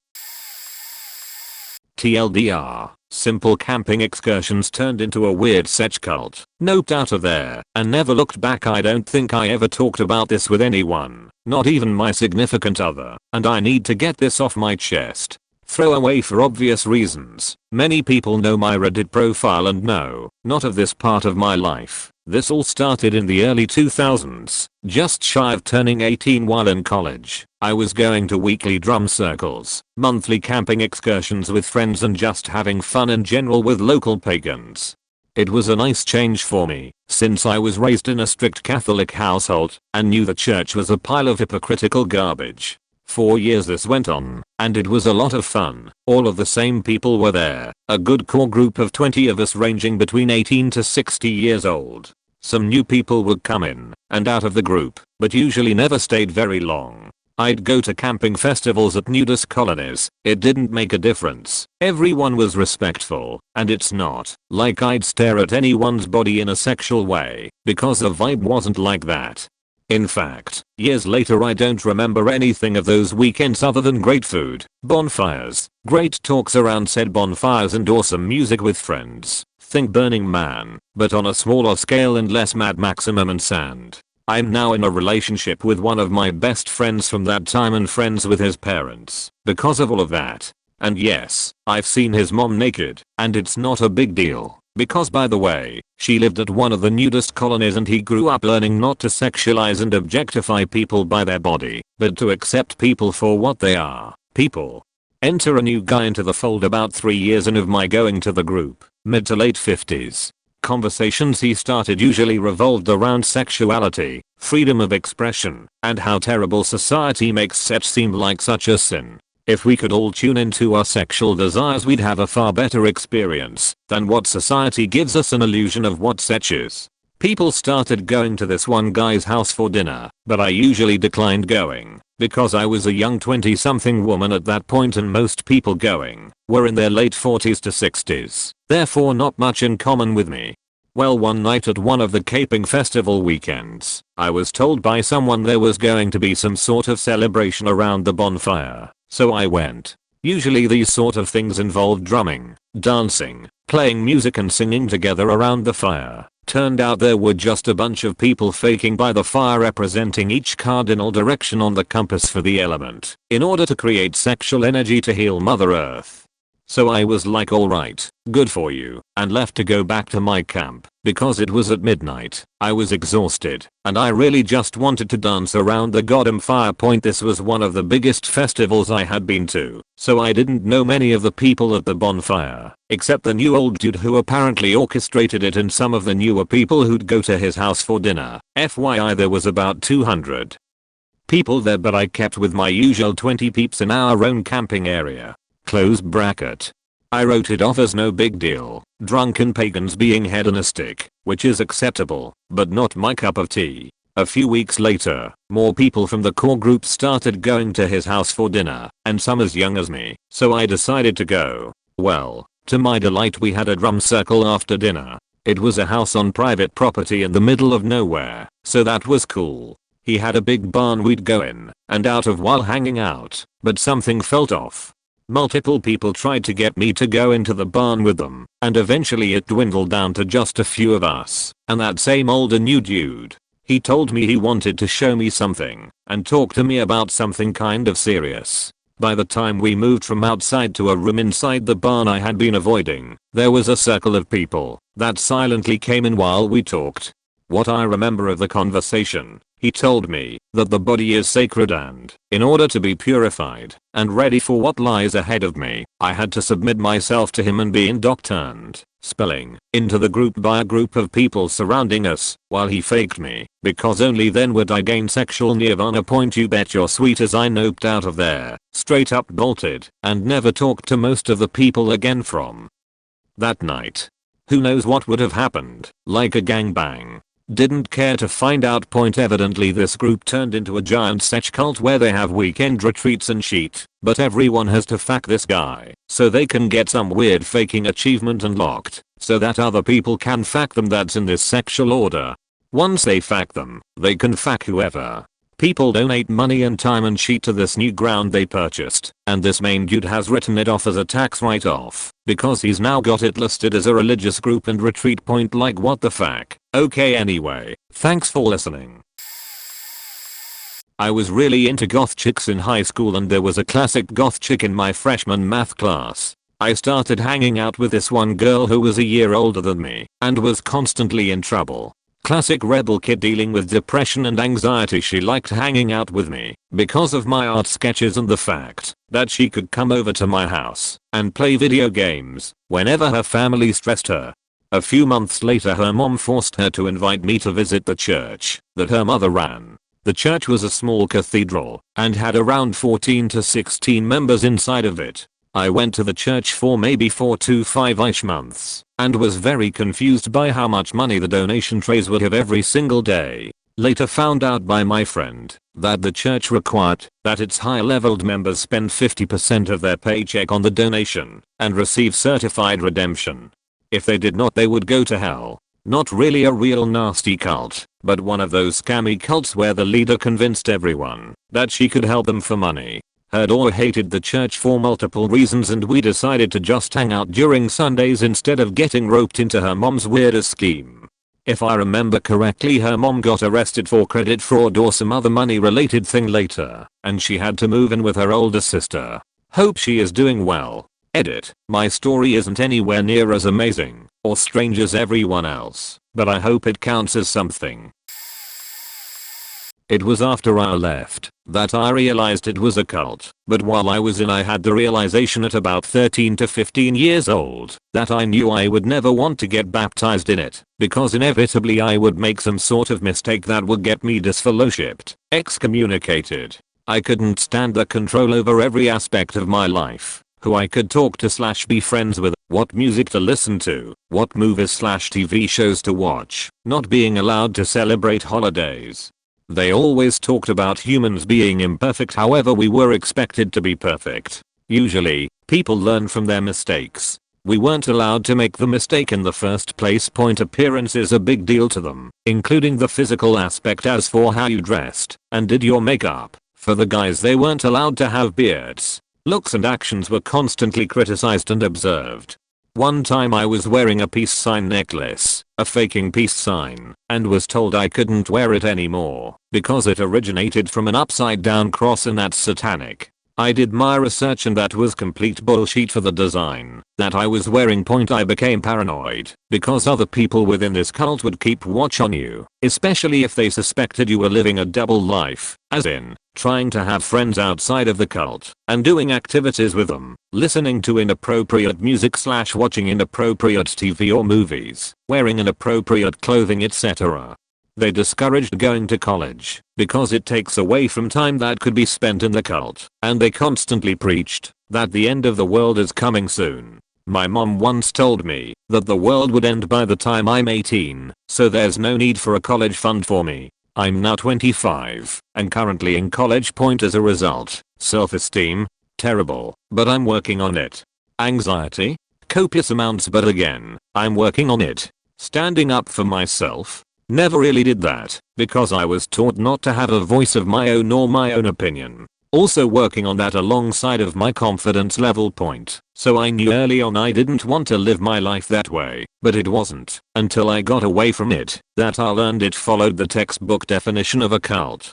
TLDR, simple camping excursions turned into a weird sex cult. Noped out of there and never looked back. I don't think I ever talked about this with anyone, not even my significant other, and I need to get this off my chest. Throwaway for obvious reasons. Many people know my Reddit profile and know not of this part of my life. This all started in the early 2000s, just shy of turning 18 while in college. I was going to weekly drum circles, monthly camping excursions with friends, and just having fun in general with local pagans. It was a nice change for me, since I was raised in a strict Catholic household and knew the church was a pile of hypocritical garbage. 4 years this went on, and it was a lot of fun. All of the same people were there, a good core group of 20 of us ranging between 18 to 60 years old. Some new people would come in and out of the group, but usually never stayed very long. I'd go to camping festivals at nudist colonies. It didn't make a difference. Everyone was respectful, and it's not like I'd stare at anyone's body in a sexual way, because the vibe wasn't like that. In fact, years later I don't remember anything of those weekends other than great food, bonfires, great talks around said bonfires and awesome music with friends. Think Burning Man, but on a smaller scale and less Mad Maximum and Sand. I'm now in a relationship with one of my best friends from that time and friends with his parents because of all of that. And yes, I've seen his mom naked, and it's not a big deal. Because by the way, she lived at one of the nudist colonies and he grew up learning not to sexualize and objectify people by their body, but to accept people for what they are, people. Enter a new guy into the fold about 3 years in of my going to the group, mid to late 50s. Conversations he started usually revolved around sexuality, freedom of expression, and how terrible society makes sex seem like such a sin. If we could all tune into our sexual desires we'd have a far better experience than what society gives us an illusion of what sex is. People started going to this one guy's house for dinner, but I usually declined going because I was a young 20-something woman at that point and most people going were in their late 40s to 60s, therefore not much in common with me. Well, one night at one of the Caping festival weekends, I was told by someone there was going to be some sort of celebration around the bonfire, so I went. Usually these sort of things involve drumming, dancing, playing music and singing together around the fire. Turned out there were just a bunch of people faking by the fire representing each cardinal direction on the compass for the element, in order to create sexual energy to heal Mother Earth. So I was like, alright, good for you, and left to go back to my camp, because it was at midnight, I was exhausted, and I really just wanted to dance around the goddamn fire. This was one of the biggest festivals I had been to, so I didn't know many of the people at the bonfire, except the new old dude who apparently orchestrated it and some of the newer people who'd go to his house for dinner. FYI, there was about 200 people there, but I kept with my usual 20 peeps in our own camping area. Close bracket. I wrote it off as no big deal, drunken pagans being hedonistic, which is acceptable, but not my cup of tea. A few weeks later, more people from the core group started going to his house for dinner, and some as young as me, so I decided to go. Well, to my delight we had a drum circle after dinner. It was a house on private property in the middle of nowhere, so that was cool. He had a big barn we'd go in and out of while hanging out, but something felt off. Multiple people tried to get me to go into the barn with them, and eventually it dwindled down to just a few of us, and that same older new dude. He told me he wanted to show me something, and talk to me about something kind of serious. By the time we moved from outside to a room inside the barn I had been avoiding, there was a circle of people that silently came in while we talked. What I remember of the conversation, he told me that the body is sacred and, in order to be purified and ready for what lies ahead of me, I had to submit myself to him and be indoctrined, spilling into the group by a group of people surrounding us while he faked me, because only then would I gain sexual nirvana. You bet your sweet as I noped out of there, straight up bolted, and never talked to most of the people again from that night. Who knows what would have happened, like a gangbang. Didn't care to find out. Evidently this group turned into a giant sex cult where they have weekend retreats and shit, but everyone has to fuck this guy so they can get some weird faking achievement unlocked so that other people can fuck them. That's in this sexual order. Once they fuck them, they can fuck whoever. People donate money and time and shit to this new ground they purchased, and this main dude has written it off as a tax write-off because he's now got it listed as a religious group and retreat. Like, what the fuck? Okay, anyway, thanks for listening. I was really into goth chicks in high school and there was a classic goth chick in my freshman math class. I started hanging out with this one girl who was a year older than me and was constantly in trouble. Classic rebel kid dealing with depression and anxiety. She liked hanging out with me because of my art sketches and the fact that she could come over to my house and play video games whenever her family stressed her. A few months later her mom forced her to invite me to visit the church that her mother ran. The church was a small cathedral and had around 14 to 16 members inside of it. I went to the church for maybe 4 to 5ish months and was very confused by how much money the donation trays would have every single day. Later found out by my friend that the church required that its high-leveled members spend 50% of their paycheck on the donation and receive certified redemption. If they did not, they would go to hell. Not really a real nasty cult, but one of those scammy cults where the leader convinced everyone that she could help them for money. Heard or hated the church for multiple reasons, and we decided to just hang out during Sundays instead of getting roped into her mom's weirdest scheme. If I remember correctly, her mom got arrested for credit fraud or some other money related thing later, and she had to move in with her older sister. Hope she is doing well. Edit. My story isn't anywhere near as amazing or strange as everyone else, but I hope it counts as something. It was after I left that I realized it was a cult, but while I was in, I had the realization at about 13 to 15 years old that I knew I would never want to get baptized in it, because inevitably I would make some sort of mistake that would get me disfellowshipped, excommunicated. I couldn't stand the control over every aspect of my life, who I could talk to / be friends with, what music to listen to, what movies / TV shows to watch, not being allowed to celebrate holidays. They always talked about humans being imperfect, however we were expected to be perfect. Usually, people learn from their mistakes. We weren't allowed to make the mistake in the first place. Appearance is a big deal to them, including the physical aspect as for how you dressed and did your makeup. For the guys, they weren't allowed to have beards. Looks and actions were constantly criticized and observed. One time I was wearing a peace sign necklace, a faking peace sign, and was told I couldn't wear it anymore because it originated from an upside down cross and that's satanic. I did my research and that was complete bullshit for the design that I was wearing. I became paranoid because other people within this cult would keep watch on you, especially if they suspected you were living a double life, as in trying to have friends outside of the cult and doing activities with them, listening to inappropriate music / watching inappropriate TV or movies, wearing inappropriate clothing, etc. They discouraged going to college because it takes away from time that could be spent in the cult, and they constantly preached that the end of the world is coming soon. My mom once told me that the world would end by the time I'm 18, so there's no need for a college fund for me. I'm now 25 and currently in college. As a result, self-esteem, terrible, but I'm working on it. Anxiety, copious amounts, but again, I'm working on it. Standing up for myself, never really did that because I was taught not to have a voice of my own or my own opinion. Also working on that alongside of my confidence level point. So I knew early on I didn't want to live my life that way, but it wasn't until I got away from it that I learned it followed the textbook definition of a cult.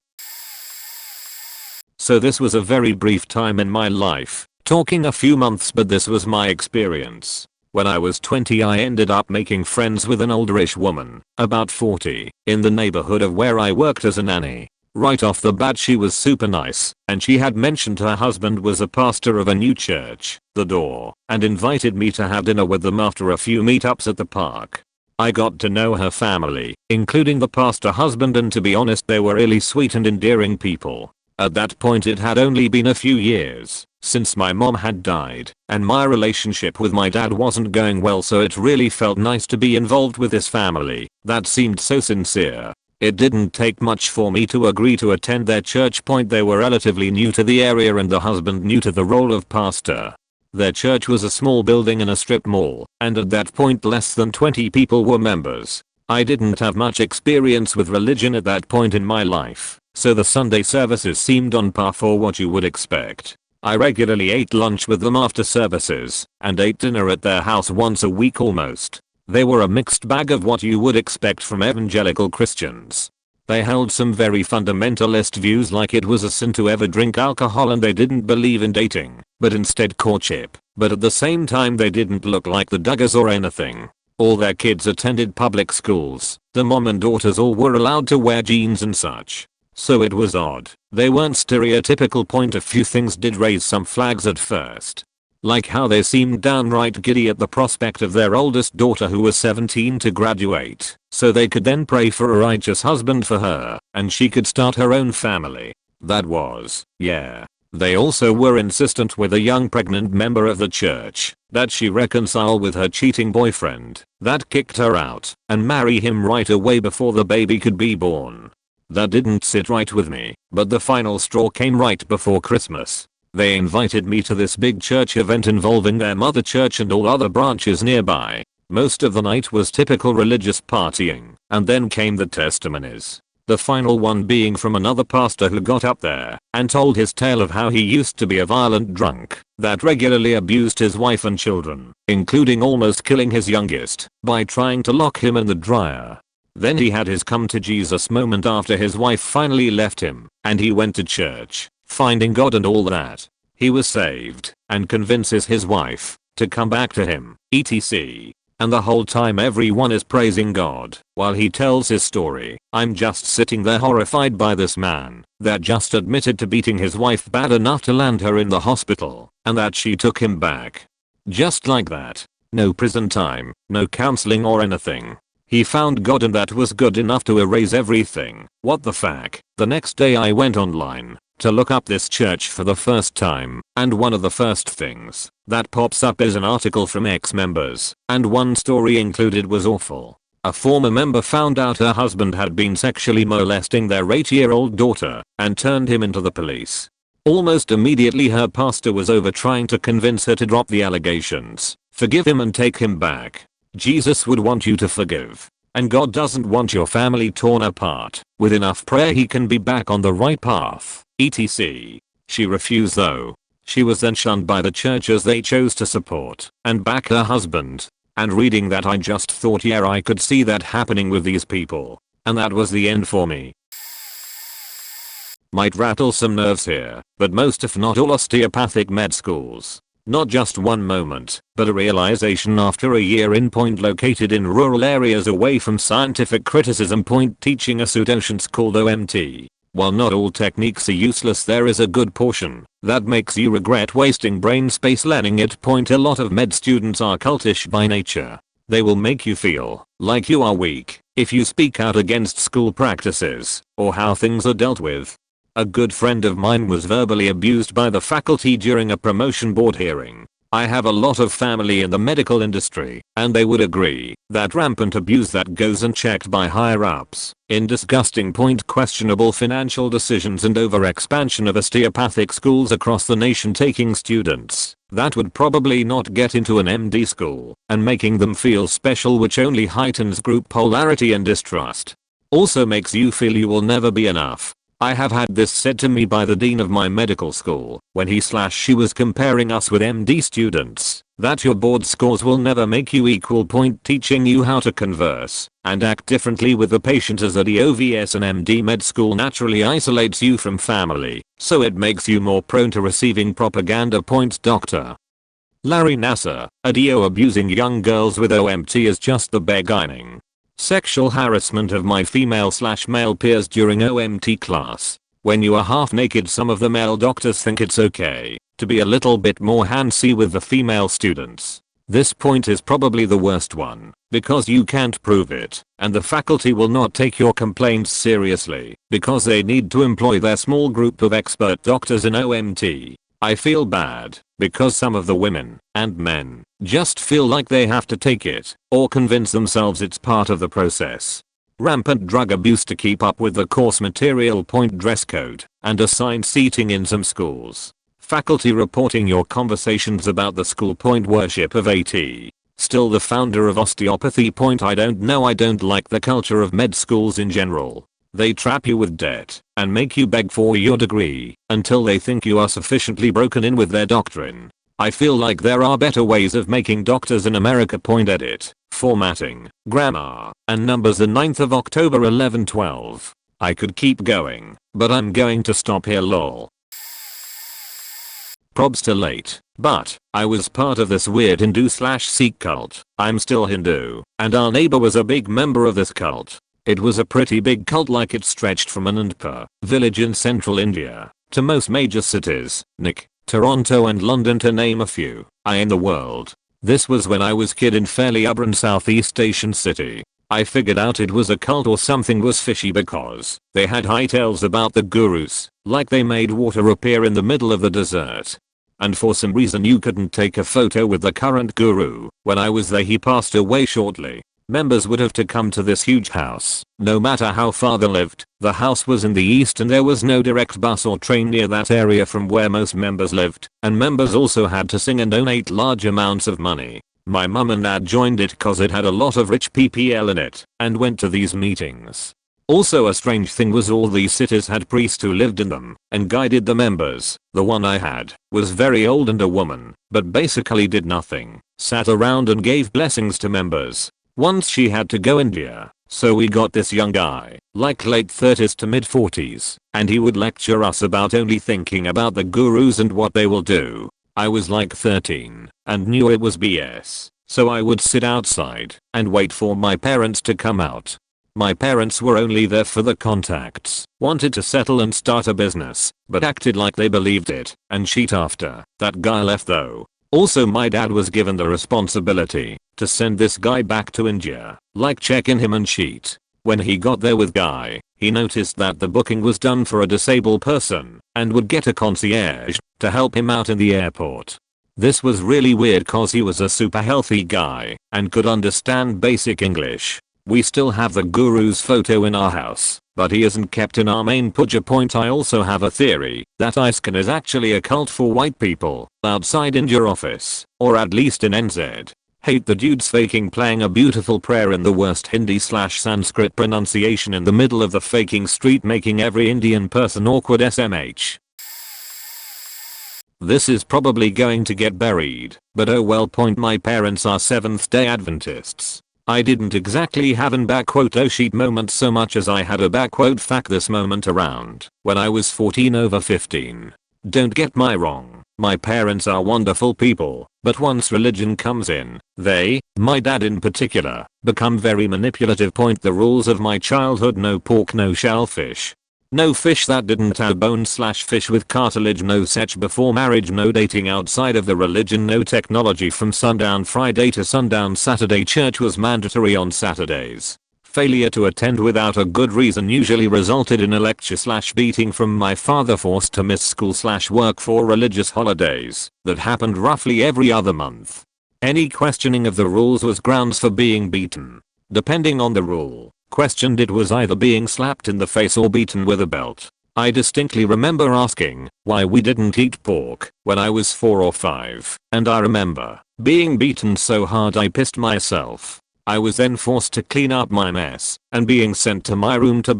So this was a very brief time in my life, talking a few months, but this was my experience. When I was 20, I ended up making friends with an olderish woman, about 40, in the neighborhood of where I worked as a nanny. Right off the bat she was super nice, and she had mentioned her husband was a pastor of a new church, The Door, and invited me to have dinner with them after a few meetups at the park. I got to know her family, including the pastor husband, and to be honest they were really sweet and endearing people. At that point it had only been a few years since my mom had died, and my relationship with my dad wasn't going well, so it really felt nice to be involved with this family that seemed so sincere. It didn't take much for me to agree to attend their church. They were relatively new to the area and the husband new to the role of pastor. Their church was a small building in a strip mall, and at that point less than 20 people were members. I didn't have much experience with religion at that point in my life, so the Sunday services seemed on par for what you would expect. I regularly ate lunch with them after services, and ate dinner at their house once a week almost. They were a mixed bag of what you would expect from evangelical Christians. They held some very fundamentalist views, like it was a sin to ever drink alcohol, and they didn't believe in dating, but instead courtship. But at the same time they didn't look like the Duggars or anything. All their kids attended public schools. The mom and daughters all were allowed to wear jeans and such. So it was odd. They weren't stereotypical. A few things did raise some flags at first. Like how they seemed downright giddy at the prospect of their oldest daughter, who was 17, to graduate, so they could then pray for a righteous husband for her, and she could start her own family. That was, yeah. They also were insistent with a young pregnant member of the church that she reconcile with her cheating boyfriend that kicked her out and marry him right away before the baby could be born. That didn't sit right with me, but the final straw came right before Christmas. They invited me to this big church event involving their mother church and all other branches nearby. Most of the night was typical religious partying, and then came the testimonies. The final one being from another pastor who got up there and told his tale of how he used to be a violent drunk that regularly abused his wife and children, including almost killing his youngest by trying to lock him in the dryer. Then he had his come to Jesus moment after his wife finally left him, and he went to church, finding God and all that. He was saved and convinces his wife to come back to him, etc. And the whole time everyone is praising God while he tells his story. I'm just sitting there horrified by this man that just admitted to beating his wife bad enough to land her in the hospital and that she took him back. Just like that. No prison time, no counseling or anything. He found God and that was good enough to erase everything. What the fuck? The next day I went online to look up this church for the first time, and one of the first things that pops up is an article from ex-members, and one story included was awful. A former member found out her husband had been sexually molesting their 8-year-old daughter and turned him into the police. Almost immediately her pastor was over trying to convince her to drop the allegations, forgive him and take him back. Jesus would want you to forgive. And God doesn't want your family torn apart. With enough prayer he can be back on the right path, etc. She refused though. She was then shunned by the churches they chose to support and back her husband. And reading that I just thought, yeah, I could see that happening with these people. And that was the end for me. Might rattle some nerves here, but most if not all osteopathic med schools. Not just one moment, but a realization after a year in point located in rural areas away from scientific criticism point teaching a pseudoscience called OMT. While not all techniques are useless, there is a good portion that makes you regret wasting brain space learning it point. A lot of med students are cultish by nature. They will make you feel like you are weak if you speak out against school practices or how things are dealt with. A good friend of mine was verbally abused by the faculty during a promotion board hearing. I have a lot of family in the medical industry, and they would agree that rampant abuse that goes unchecked by higher ups in disgusting point questionable financial decisions and overexpansion of osteopathic schools across the nation taking students that would probably not get into an MD school and making them feel special, which only heightens group polarity and distrust. Also makes you feel you will never be enough. I have had this said to me by the dean of my medical school when she was comparing us with MD students, that your board scores will never make you equal point teaching you how to converse and act differently with the patient, as a DOVS and MD med school naturally isolates you from family, so it makes you more prone to receiving propaganda point. Dr. Larry Nassar, a DO abusing young girls with OMT is just the beginning. Sexual harassment of my female/male peers during OMT class. When you are half naked, some of the male doctors think it's okay to be a little bit more handsy with the female students. This point is probably the worst one because you can't prove it, and the faculty will not take your complaints seriously because they need to employ their small group of expert doctors in OMT. I feel bad because some of the women and men just feel like they have to take it or convince themselves it's part of the process. Rampant drug abuse to keep up with the course material point dress code and assigned seating in some schools. Faculty reporting your conversations about the school point worship of AT. Still the founder of osteopathy point. I don't know, I don't like the culture of med schools in general. They trap you with debt and make you beg for your degree until they think you are sufficiently broken in with their doctrine. I feel like there are better ways of making doctors in America point. Edit, formatting, grammar, and numbers. The 9th of October 1112. I could keep going, but I'm going to stop here lol. Probs to late, but I was part of this weird Hindu/Sikh cult. I'm still Hindu, and our neighbor was a big member of this cult. It was a pretty big cult, like it stretched from Anandpur village in central India to most major cities, Nick, Toronto and London to name a few, in the world. This was when I was kid in fairly urban Southeast Asian city. I figured out it was a cult or something was fishy because they had high tales about the gurus, like they made water appear in the middle of the desert. And for some reason you couldn't take a photo with the current guru. When I was there he passed away shortly. Members would have to come to this huge house, no matter how far they lived. The house was in the east and there was no direct bus or train near that area from where most members lived, and members also had to sing and donate large amounts of money. My mum and dad joined it cause it had a lot of rich PPL in it and went to these meetings. Also a strange thing was all these cities had priests who lived in them and guided the members. The one I had was very old and a woman, but basically did nothing, sat around and gave blessings to members. Once she had to go India, so we got this young guy, like late 30s to mid 40s, and he would lecture us about only thinking about the gurus and what they will do. I was like 13 and knew it was BS, so I would sit outside and wait for my parents to come out. My parents were only there for the contacts, wanted to settle and start a business, but acted like they believed it and cheat after that guy left though. Also my dad was given the responsibility to send this guy back to India, like check in him and cheat. When he got there with guy, he noticed that the booking was done for a disabled person and would get a concierge to help him out in the airport. This was really weird cause he was a super healthy guy and could understand basic English. We still have the guru's photo in our house, but he isn't kept in our main puja point. I also have a theory that ISKCON is actually a cult for white people outside India office, or at least in NZ. Hate the dudes faking playing a beautiful prayer in the worst Hindi/Sanskrit pronunciation in the middle of the faking street, making every Indian person awkward SMH. This is probably going to get buried, but oh well. My parents are Seventh-day Adventists. I didn't exactly have an "oh shit" moment so much as I had a "fuck this" moment around when I was 14 over 15. Don't get me wrong, my parents are wonderful people, but once religion comes in, they, my dad in particular, become very manipulative. The rules of my childhood: no pork, no shellfish. No fish that didn't have bone/fish with cartilage, no sex before marriage, no dating outside of the religion, no technology from sundown Friday to sundown Saturday. Church was mandatory on Saturdays. Failure to attend without a good reason usually resulted in a lecture/beating from my father, forced to miss school/work for religious holidays that happened roughly every other month. Any questioning of the rules was grounds for being beaten. Depending on the rule questioned, it was either being slapped in the face or beaten with a belt. I distinctly remember asking why we didn't eat pork when I was 4 or 5, and I remember being beaten so hard I pissed myself. I was then forced to clean up my mess and being sent to my room to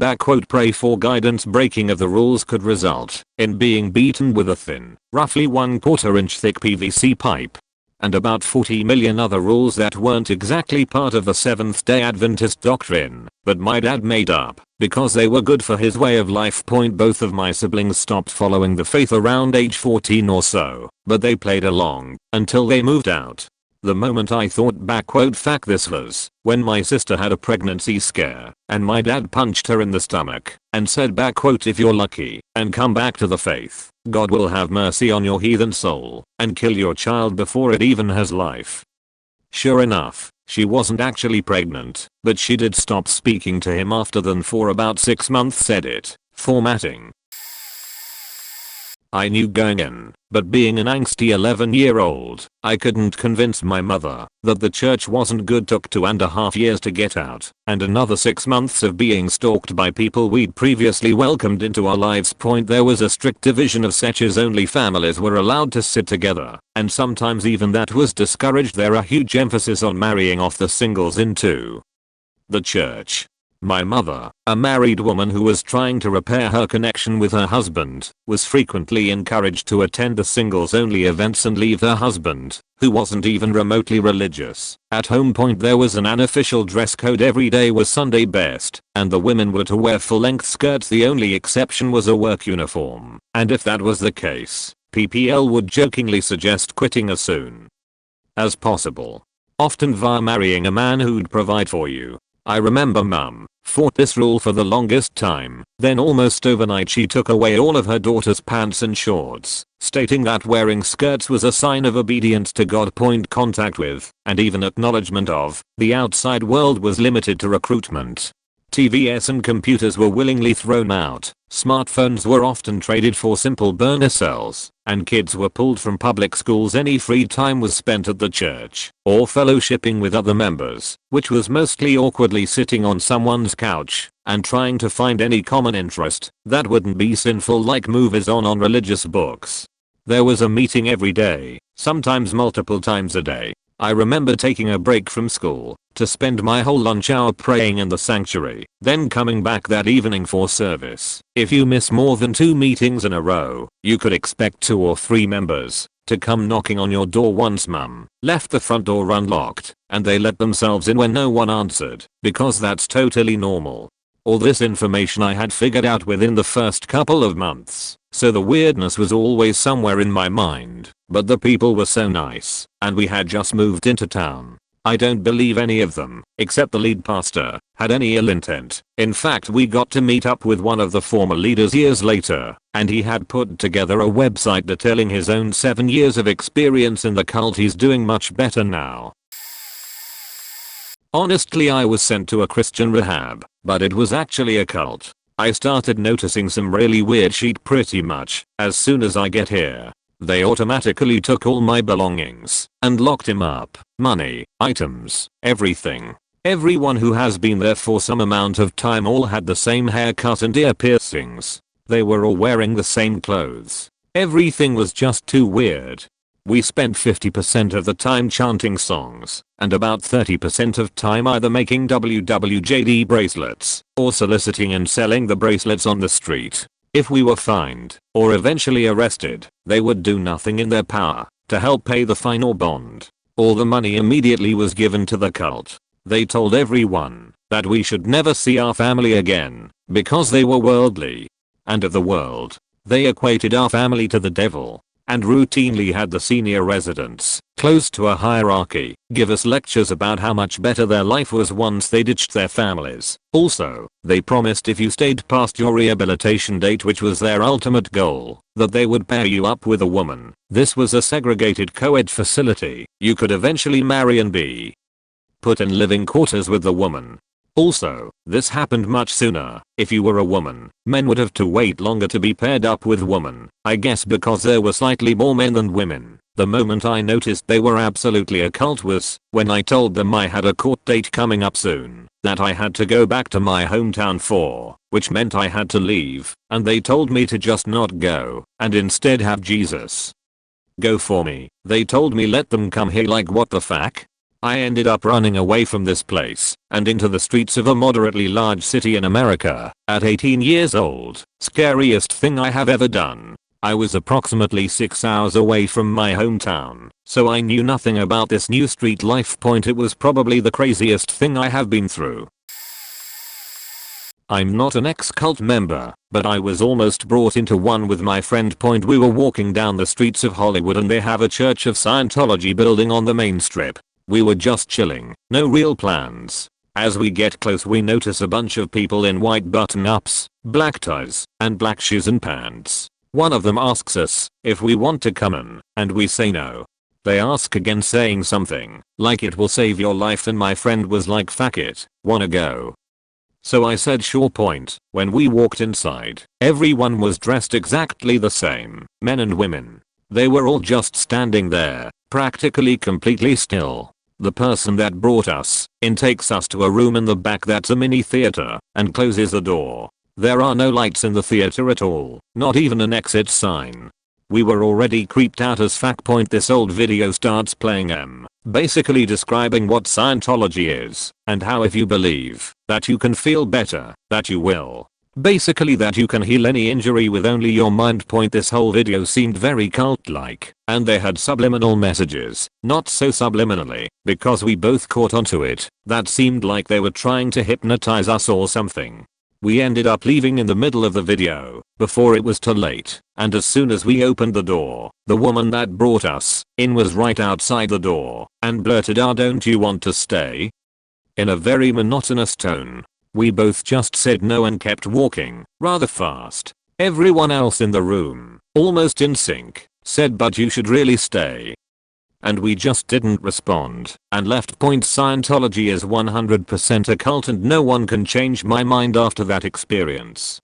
"pray for guidance." Breaking of the rules could result in being beaten with a thin, roughly 1/4 inch thick PVC pipe. And about 40 million other rules that weren't exactly part of the Seventh-day Adventist doctrine, but my dad made up because they were good for his way of life. Both of my siblings stopped following the faith around age 14 or so, but they played along until they moved out. The moment I thought back, "fuck this" was when my sister had a pregnancy scare and my dad punched her in the stomach and said back, "if you're lucky and come back to the faith, God will have mercy on your heathen soul and kill your child before it even has life." Sure enough, she wasn't actually pregnant, but she did stop speaking to him after then for about 6 months. Edit. Formatting. I knew going in, but being an angsty 11-year-old, I couldn't convince my mother that the church wasn't good. Took 2.5 years to get out, and another 6 months of being stalked by people we'd previously welcomed into our lives. There was a strict division of sectors. Only families were allowed to sit together, and sometimes even that was discouraged. There a huge emphasis on marrying off the singles into the church. My mother, a married woman who was trying to repair her connection with her husband, was frequently encouraged to attend the singles-only events and leave her husband, who wasn't even remotely religious, at home. There was an unofficial dress code. Every day was Sunday best, and the women were to wear full-length skirts. The only exception was a work uniform, and if that was the case, PPL would jokingly suggest quitting as soon as possible, often via marrying a man who'd provide for you. I remember mum fought this rule for the longest time, then almost overnight she took away all of her daughter's pants and shorts, stating that wearing skirts was a sign of obedience to God. Contact with, and even acknowledgement of, the outside world was limited to recruitment. TVs and computers were willingly thrown out, smartphones were often traded for simple burner cells, and kids were pulled from public schools. Any free time was spent at the church, or fellowshipping with other members, which was mostly awkwardly sitting on someone's couch, and trying to find any common interest that wouldn't be sinful, like movies on religious books. There was a meeting every day, sometimes multiple times a day. I remember taking a break from school to spend my whole lunch hour praying in the sanctuary, then coming back that evening for service. If you miss more than 2 meetings in a row, you could expect 2 or 3 members to come knocking on your door once mum left the front door unlocked and they let themselves in when no one answered, because that's totally normal. All this information I had figured out within the first couple of months, so the weirdness was always somewhere in my mind, but the people were so nice, and we had just moved into town. I don't believe any of them, except the lead pastor, had any ill intent. In fact, we got to meet up with one of the former leaders years later, and he had put together a website detailing his own 7 years of experience in the cult. He's doing much better now. Honestly, I was sent to a Christian rehab, but it was actually a cult. I started noticing some really weird shit pretty much as soon as I get here. They automatically took all my belongings and locked him up. Money, items, everything. Everyone who has been there for some amount of time all had the same haircut and ear piercings. They were all wearing the same clothes. Everything was just too weird. We spent 50% of the time chanting songs, and about 30% of time either making WWJD bracelets, or soliciting and selling the bracelets on the street. If we were fined, or eventually arrested, they would do nothing in their power to help pay the fine or bond. All the money immediately was given to the cult. They told everyone that we should never see our family again, because they were worldly and of the world. They equated our family to the devil, and routinely had the senior residents, close to a hierarchy, give us lectures about how much better their life was once they ditched their families. Also, they promised if you stayed past your rehabilitation date, which was their ultimate goal, that they would pair you up with a woman. This was a segregated co-ed facility. You could eventually marry and be put in living quarters with the woman. Also, this happened much sooner. If you were a woman, men would have to wait longer to be paired up with women, I guess because there were slightly more men than women. The moment I noticed they were absolutely a cult was when I told them I had a court date coming up soon that I had to go back to my hometown for, which meant I had to leave, and they told me to just not go and instead have Jesus go for me. They told me let them come here. Like, what the fuck? I ended up running away from this place and into the streets of a moderately large city in America at 18 years old. Scariest thing I have ever done. I was approximately 6 hours away from my hometown, so I knew nothing about this new street life. It was probably the craziest thing I have been through. I'm not an ex-cult member, but I was almost brought into one with my friend. We were walking down the streets of Hollywood and they have a Church of Scientology building on the main strip. We were just chilling, no real plans. As we get close, we notice a bunch of people in white button-ups, black ties, and black shoes and pants. One of them asks us if we want to come in, and we say no. They ask again, saying something like it will save your life, and my friend was like, fuck it, wanna go? So I said sure. When we walked inside, everyone was dressed exactly the same, men and women. They were all just standing there, practically completely still. The person that brought us in takes us to a room in the back that's a mini theater and closes the door. There are no lights in the theater at all, not even an exit sign. We were already creeped out as fuck. This old video starts playing, basically describing what Scientology is and how if you believe that you can feel better, that you will. Basically that you can heal any injury with only your mind. This whole video seemed very cult-like, and they had subliminal messages. Not so subliminally, because we both caught onto it. That seemed like they were trying to hypnotize us or something. We ended up leaving in the middle of the video, before it was too late, and as soon as we opened the door, the woman that brought us in was right outside the door, and blurted out, "Don't you want to stay?" in a very monotonous tone. We both just said no and kept walking, rather fast. Everyone else in the room, almost in sync, said, "But you should really stay." And we just didn't respond and left. Scientology is 100% a cult and no one can change my mind after that experience.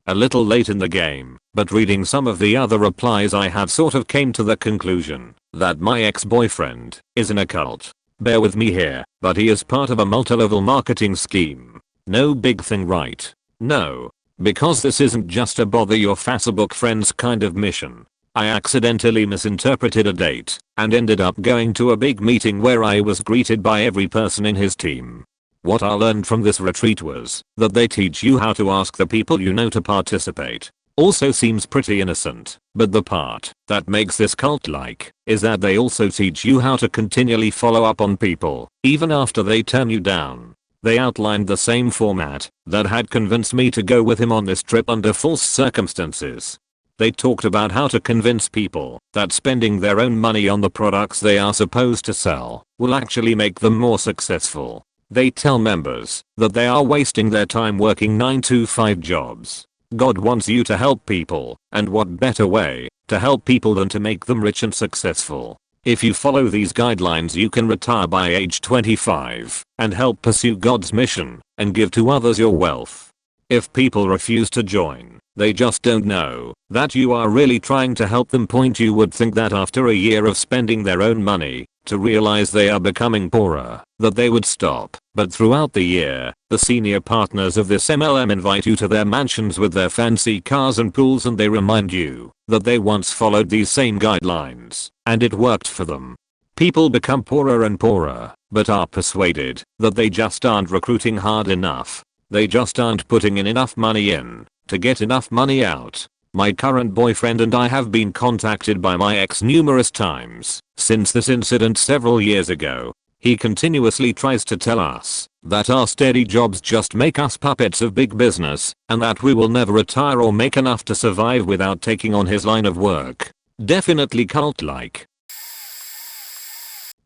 A little late in the game, but reading some of the other replies I have sort of came to the conclusion that my ex-boyfriend is in a cult. Bear with me here, but he is part of a multi-level marketing scheme. No big thing, right? No. Because this isn't just a bother your Facebook friends kind of mission. I accidentally misinterpreted a date and ended up going to a big meeting where I was greeted by every person in his team. What I learned from this retreat was that they teach you how to ask the people you know to participate. Also seems pretty innocent, but the part that makes this cult-like is that they also teach you how to continually follow up on people, even after they turn you down. They outlined the same format that had convinced me to go with him on this trip under false circumstances. They talked about how to convince people that spending their own money on the products they are supposed to sell will actually make them more successful. They tell members that they are wasting their time working 9-to-5 jobs. God wants you to help people, and what better way to help people than to make them rich and successful. If you follow these guidelines you can retire by age 25 and help pursue God's mission and give to others your wealth. If people refuse to join, they just don't know that you are really trying to help them. You would think that after a year of spending their own money to realize they are becoming poorer, that they would stop. But throughout the year, the senior partners of this MLM invite you to their mansions with their fancy cars and pools, and they remind you that they once followed these same guidelines and it worked for them. People become poorer and poorer, but are persuaded that they just aren't recruiting hard enough. They just aren't putting in enough money in to get enough money out. My current boyfriend and I have been contacted by my ex numerous times since this incident several years ago. He continuously tries to tell us that our steady jobs just make us puppets of big business and that we will never retire or make enough to survive without taking on his line of work. Definitely cult-like.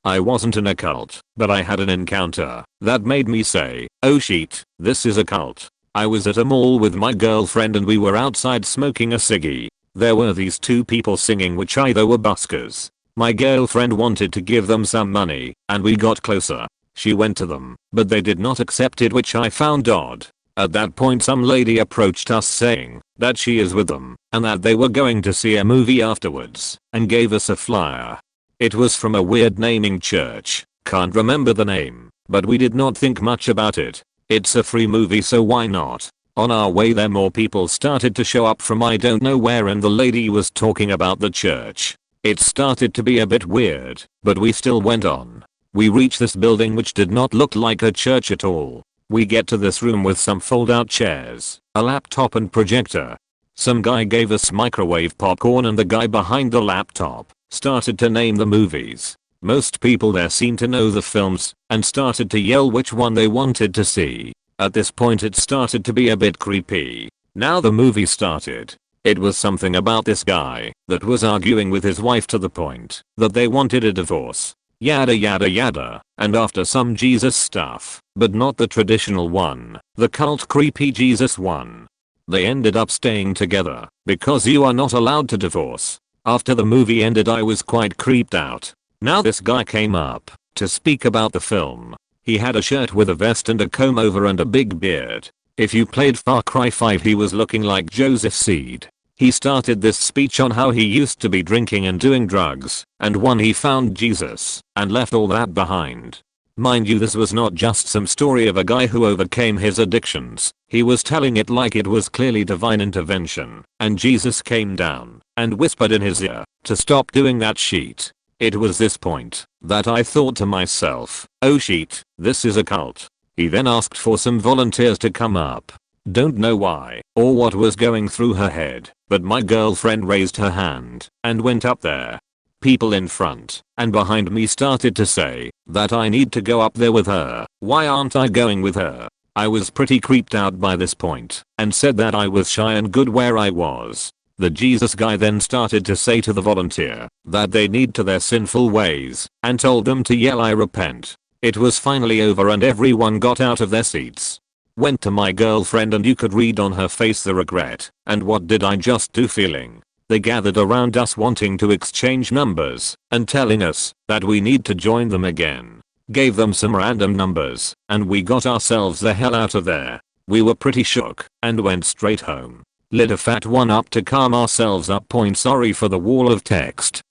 I wasn't in a cult, but I had an encounter that made me say, oh shit, this is a cult. I was at a mall with my girlfriend and we were outside smoking a ciggy. There were these two people singing which either were buskers. My girlfriend wanted to give them some money, and we got closer. She went to them, but they did not accept it, which I found odd. At that point some lady approached us saying that she is with them, and that they were going to see a movie afterwards, and gave us a flyer. It was from a weird naming church, can't remember the name, but we did not think much about it. It's a free movie, so why not? On our way there more people started to show up from I don't know where, and the lady was talking about the church. It started to be a bit weird, but we still went on. We reached this building which did not look like a church at all. We get to this room with some fold-out chairs, a laptop and projector. Some guy gave us microwave popcorn and the guy behind the laptop started to name the movies. Most people there seemed to know the films and started to yell which one they wanted to see. At this point it started to be a bit creepy. Now the movie started. It was something about this guy that was arguing with his wife to the point that they wanted a divorce. Yada yada yada, and after some Jesus stuff, but not the traditional one, the cult creepy Jesus one. They ended up staying together because you are not allowed to divorce. After the movie ended I was quite creeped out. Now this guy came up to speak about the film. He had a shirt with a vest and a comb over and a big beard. If you played Far Cry 5 he was looking like Joseph Seed. He started this speech on how he used to be drinking and doing drugs, and when he found Jesus and left all that behind. Mind you, this was not just some story of a guy who overcame his addictions. He was telling it like it was clearly divine intervention, and Jesus came down and whispered in his ear to stop doing that shit. It was this point that I thought to myself, oh shit, this is a cult. He then asked for some volunteers to come up. Don't know why or what was going through her head, but my girlfriend raised her hand and went up there. People in front and behind me started to say that I need to go up there with her. Why aren't I going with her? I was pretty creeped out by this point and said that I was shy and good where I was. The Jesus guy then started to say to the volunteer that they need to their sinful ways and told them to yell I repent. It was finally over and everyone got out of their seats. Went to my girlfriend and you could read on her face the regret and what did I just do feeling. They gathered around us wanting to exchange numbers and telling us that we need to join them again. Gave them some random numbers and we got ourselves the hell out of there. We were pretty shook and went straight home. Lit a fat one up to calm ourselves up. Sorry for the wall of text.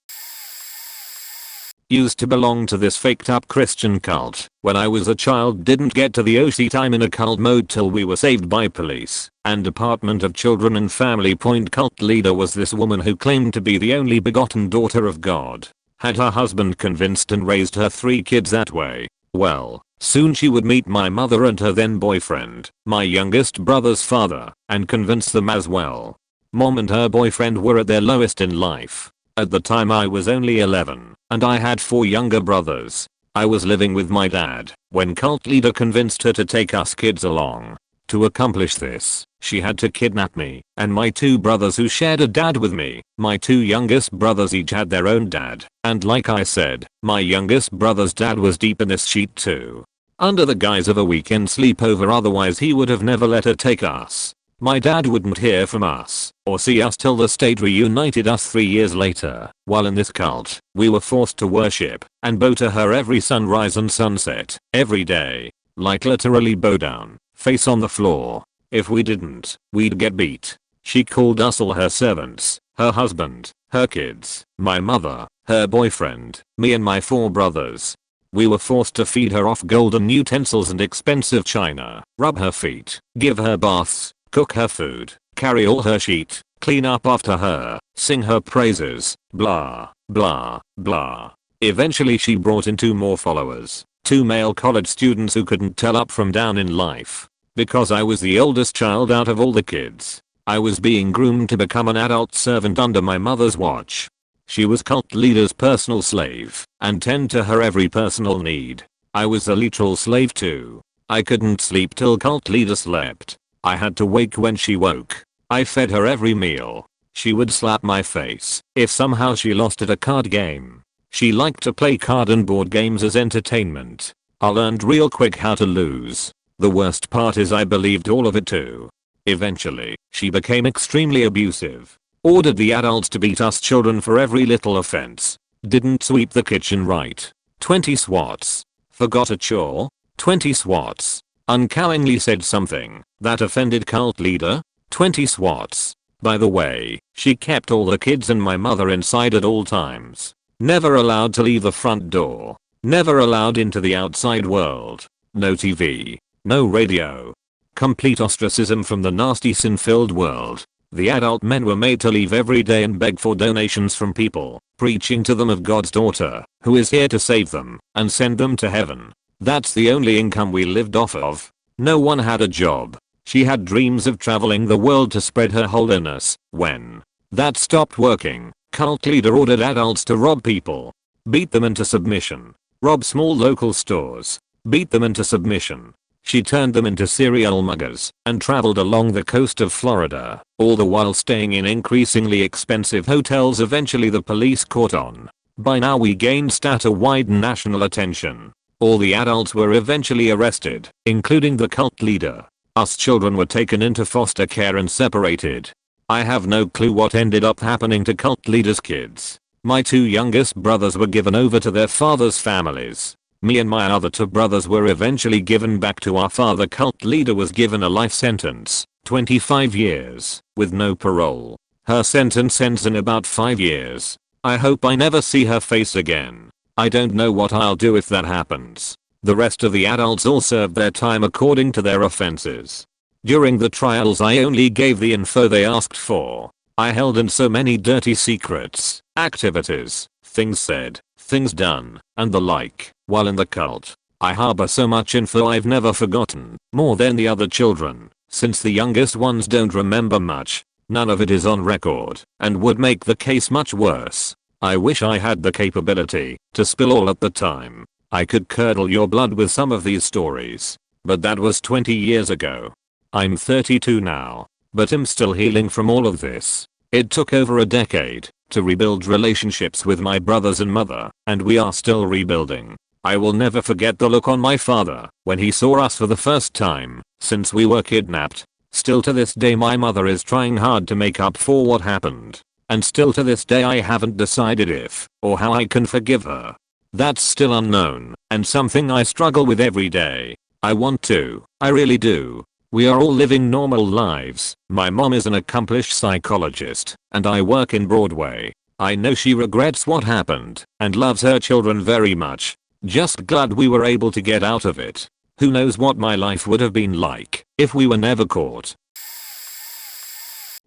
Used to belong to this faked up Christian cult. When I was a child, didn't get to the OC time in a cult mode till we were saved by police and Department of Children and Family. Cult leader was this woman who claimed to be the only begotten daughter of God. Had her husband convinced and raised her 3 kids that way. Well, soon she would meet my mother and her then boyfriend, my youngest brother's father, and convince them as well. Mom and her boyfriend were at their lowest in life. At the time I was only 11, and I had 4 younger brothers. I was living with my dad when cult leader convinced her to take us kids along. To accomplish this, she had to kidnap me and my 2 brothers who shared a dad with me. My 2 youngest brothers each had their own dad, and like I said, my youngest brother's dad was deep in this shit too. Under the guise of a weekend sleepover, otherwise he would have never let her take us. My dad wouldn't hear from us or see us till the state reunited us 3 years later. While in this cult, we were forced to worship and bow to her every sunrise and sunset, every day. Like literally bow down, face on the floor. If we didn't, we'd get beat. She called us all her servants, her husband, her kids, my mother, her boyfriend, me and my 4 brothers. We were forced to feed her off golden utensils and expensive china, rub her feet, give her baths, cook her food, carry all her shit, clean up after her, sing her praises, blah, blah, blah. Eventually she brought in 2 more followers, 2 male college students who couldn't tell up from down in life. Because I was the oldest child out of all the kids, I was being groomed to become an adult servant under my mother's watch. She was cult leader's personal slave and tend to her every personal need. I was a literal slave too. I couldn't sleep till cult leader slept. I had to wake when she woke. I fed her every meal. She would slap my face if somehow she lost at a card game. She liked to play card and board games as entertainment. I learned real quick how to lose. The worst part is I believed all of it too. Eventually, she became extremely abusive. Ordered the adults to beat us children for every little offense. Didn't sweep the kitchen right. 20 swats. Forgot a chore. 20 swats. Uncowingly said something that offended cult leader. 20 swats. By the way, she kept all the kids and my mother inside at all times. Never allowed to leave the front door. Never allowed into the outside world. No TV. No radio. Complete ostracism from the nasty sin-filled world. The adult men were made to leave every day and beg for donations from people, preaching to them of God's daughter, who is here to save them and send them to heaven. That's the only income we lived off of. No one had a job. She had dreams of traveling the world to spread her holiness. When that stopped working, cult leader ordered adults to rob people. Beat them into submission. Rob small local stores. Beat them into submission. She turned them into serial muggers and traveled along the coast of Florida, all the while staying in increasingly expensive hotels. Eventually the police caught on. By now we gained statewide national attention. All the adults were eventually arrested, including the cult leader. Us children were taken into foster care and separated. I have no clue what ended up happening to cult leader's kids. My 2 youngest brothers were given over to their father's families. Me and my other 2 brothers were eventually given back to our father. Cult leader was given a life sentence, 25 years, with no parole. Her sentence ends in about 5 years. I hope I never see her face again. I don't know what I'll do if that happens. The rest of the adults all served their time according to their offenses. During the trials I only gave the info they asked for. I held in so many dirty secrets, activities, things said, things done, and the like. While in the cult, I harbor so much info I've never forgotten, more than the other children, since the youngest ones don't remember much. None of it is on record, and would make the case much worse. I wish I had the capability to spill all at the time. I could curdle your blood with some of these stories, but that was 20 years ago. I'm 32 now, but I'm still healing from all of this. It took over a decade to rebuild relationships with my brothers and mother, and we are still rebuilding. I will never forget the look on my father when he saw us for the first time since we were kidnapped. Still to this day my mother is trying hard to make up for what happened. And still to this day I haven't decided if or how I can forgive her. That's still unknown and something I struggle with every day. I want to, I really do. We are all living normal lives. My mom is an accomplished psychologist and I work in Broadway. I know she regrets what happened and loves her children very much. Just glad we were able to get out of it. Who knows what my life would have been like if we were never caught.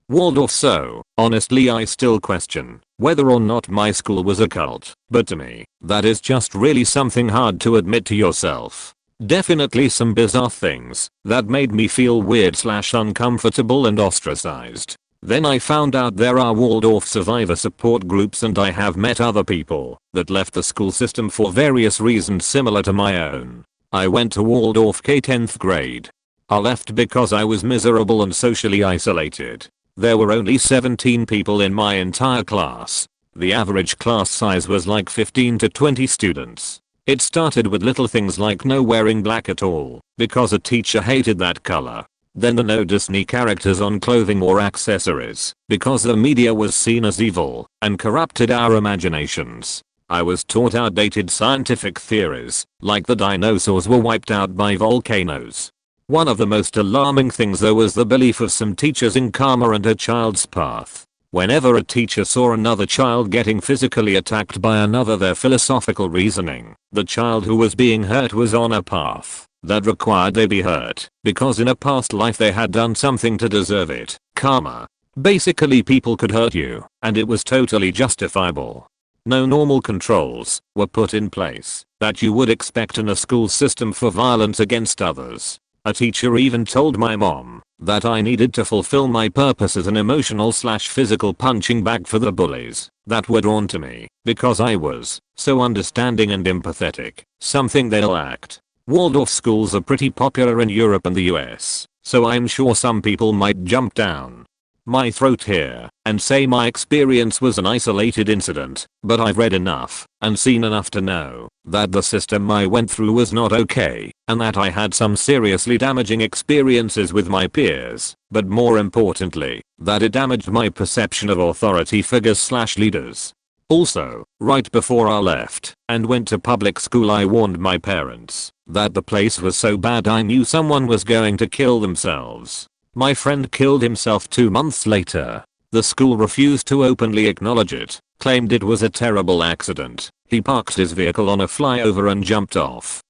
Waldorf. So, honestly I still question whether or not my school was a cult, but to me, that is just really something hard to admit to yourself. Definitely some bizarre things that made me feel weird / uncomfortable and ostracized. Then I found out there are Waldorf survivor support groups, and I have met other people that left the school system for various reasons similar to my own. I went to Waldorf K 10th grade. I left because I was miserable and socially isolated. There were only 17 people in my entire class. The average class size was like 15 to 20 students. It started with little things like no wearing black at all, because a teacher hated that color. Then the no Disney characters on clothing or accessories, because the media was seen as evil and corrupted our imaginations. I was taught outdated scientific theories, like the dinosaurs were wiped out by volcanoes. One of the most alarming things though was the belief of some teachers in karma and a child's path. Whenever a teacher saw another child getting physically attacked by another, their philosophical reasoning, the child who was being hurt was on a path that required they be hurt because in a past life they had done something to deserve it. Karma. Basically people could hurt you and it was totally justifiable. No normal controls were put in place that you would expect in a school system for violence against others. A teacher even told my mom that I needed to fulfill my purpose as an emotional / physical punching bag for the bullies that were drawn to me because I was so understanding and empathetic, something they lacked. Waldorf schools are pretty popular in Europe and the US, so I'm sure some people might jump down my throat here and say my experience was an isolated incident, but I've read enough and seen enough to know that the system I went through was not okay, and that I had some seriously damaging experiences with my peers, but more importantly, that it damaged my perception of authority figures / leaders. Also, right before I left and went to public school, I warned my parents that the place was so bad I knew someone was going to kill themselves. My friend killed himself 2 months later. The school refused to openly acknowledge it, claimed it was a terrible accident. He parked his vehicle on a flyover and jumped off.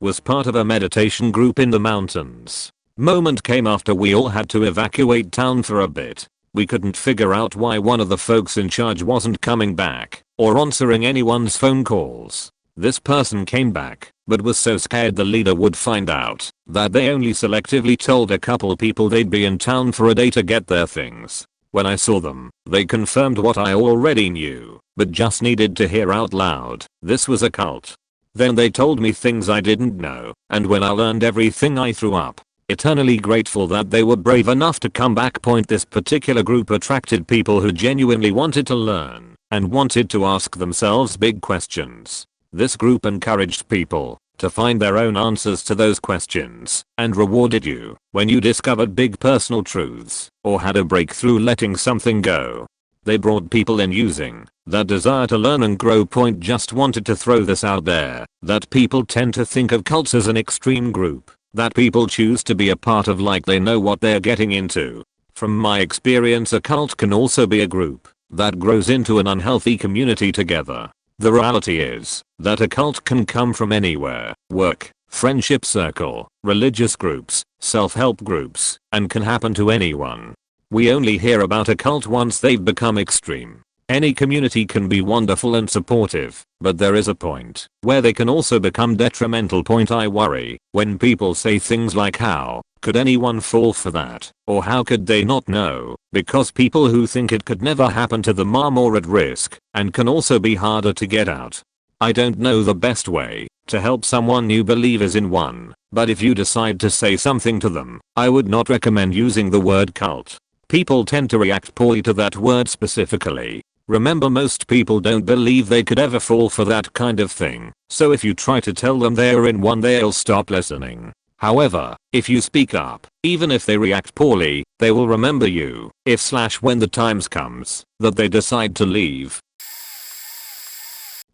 Was part of a meditation group in the mountains. Moment came after we all had to evacuate town for a bit. We couldn't figure out why one of the folks in charge wasn't coming back or answering anyone's phone calls. This person came back, but was so scared the leader would find out that they only selectively told a couple people they'd be in town for a day to get their things. When I saw them, they confirmed what I already knew, but just needed to hear out loud. This was a cult. Then they told me things I didn't know, and when I learned everything I threw up. Eternally grateful that they were brave enough to come back. This particular group attracted people who genuinely wanted to learn and wanted to ask themselves big questions. This group encouraged people to find their own answers to those questions and rewarded you when you discovered big personal truths or had a breakthrough letting something go. They brought people in using that desire to learn and grow. Just wanted to throw this out there, that people tend to think of cults as an extreme group that people choose to be a part of like they know what they're getting into. From my experience, a cult can also be a group that grows into an unhealthy community together. The reality is that a cult can come from anywhere: work, friendship circle, religious groups, self-help groups, and can happen to anyone. We only hear about a cult once they've become extreme. Any community can be wonderful and supportive, but there is a point where they can also become detrimental. I worry when people say things like, how could anyone fall for that? Or how could they not know? Because people who think it could never happen to them are more at risk and can also be harder to get out. I don't know the best way to help someone new believe is in one, but if you decide to say something to them, I would not recommend using the word cult. People tend to react poorly to that word specifically. Remember, most people don't believe they could ever fall for that kind of thing, so if you try to tell them they're in one, they'll stop listening. However, if you speak up, even if they react poorly, they will remember you if / when the times comes that they decide to leave.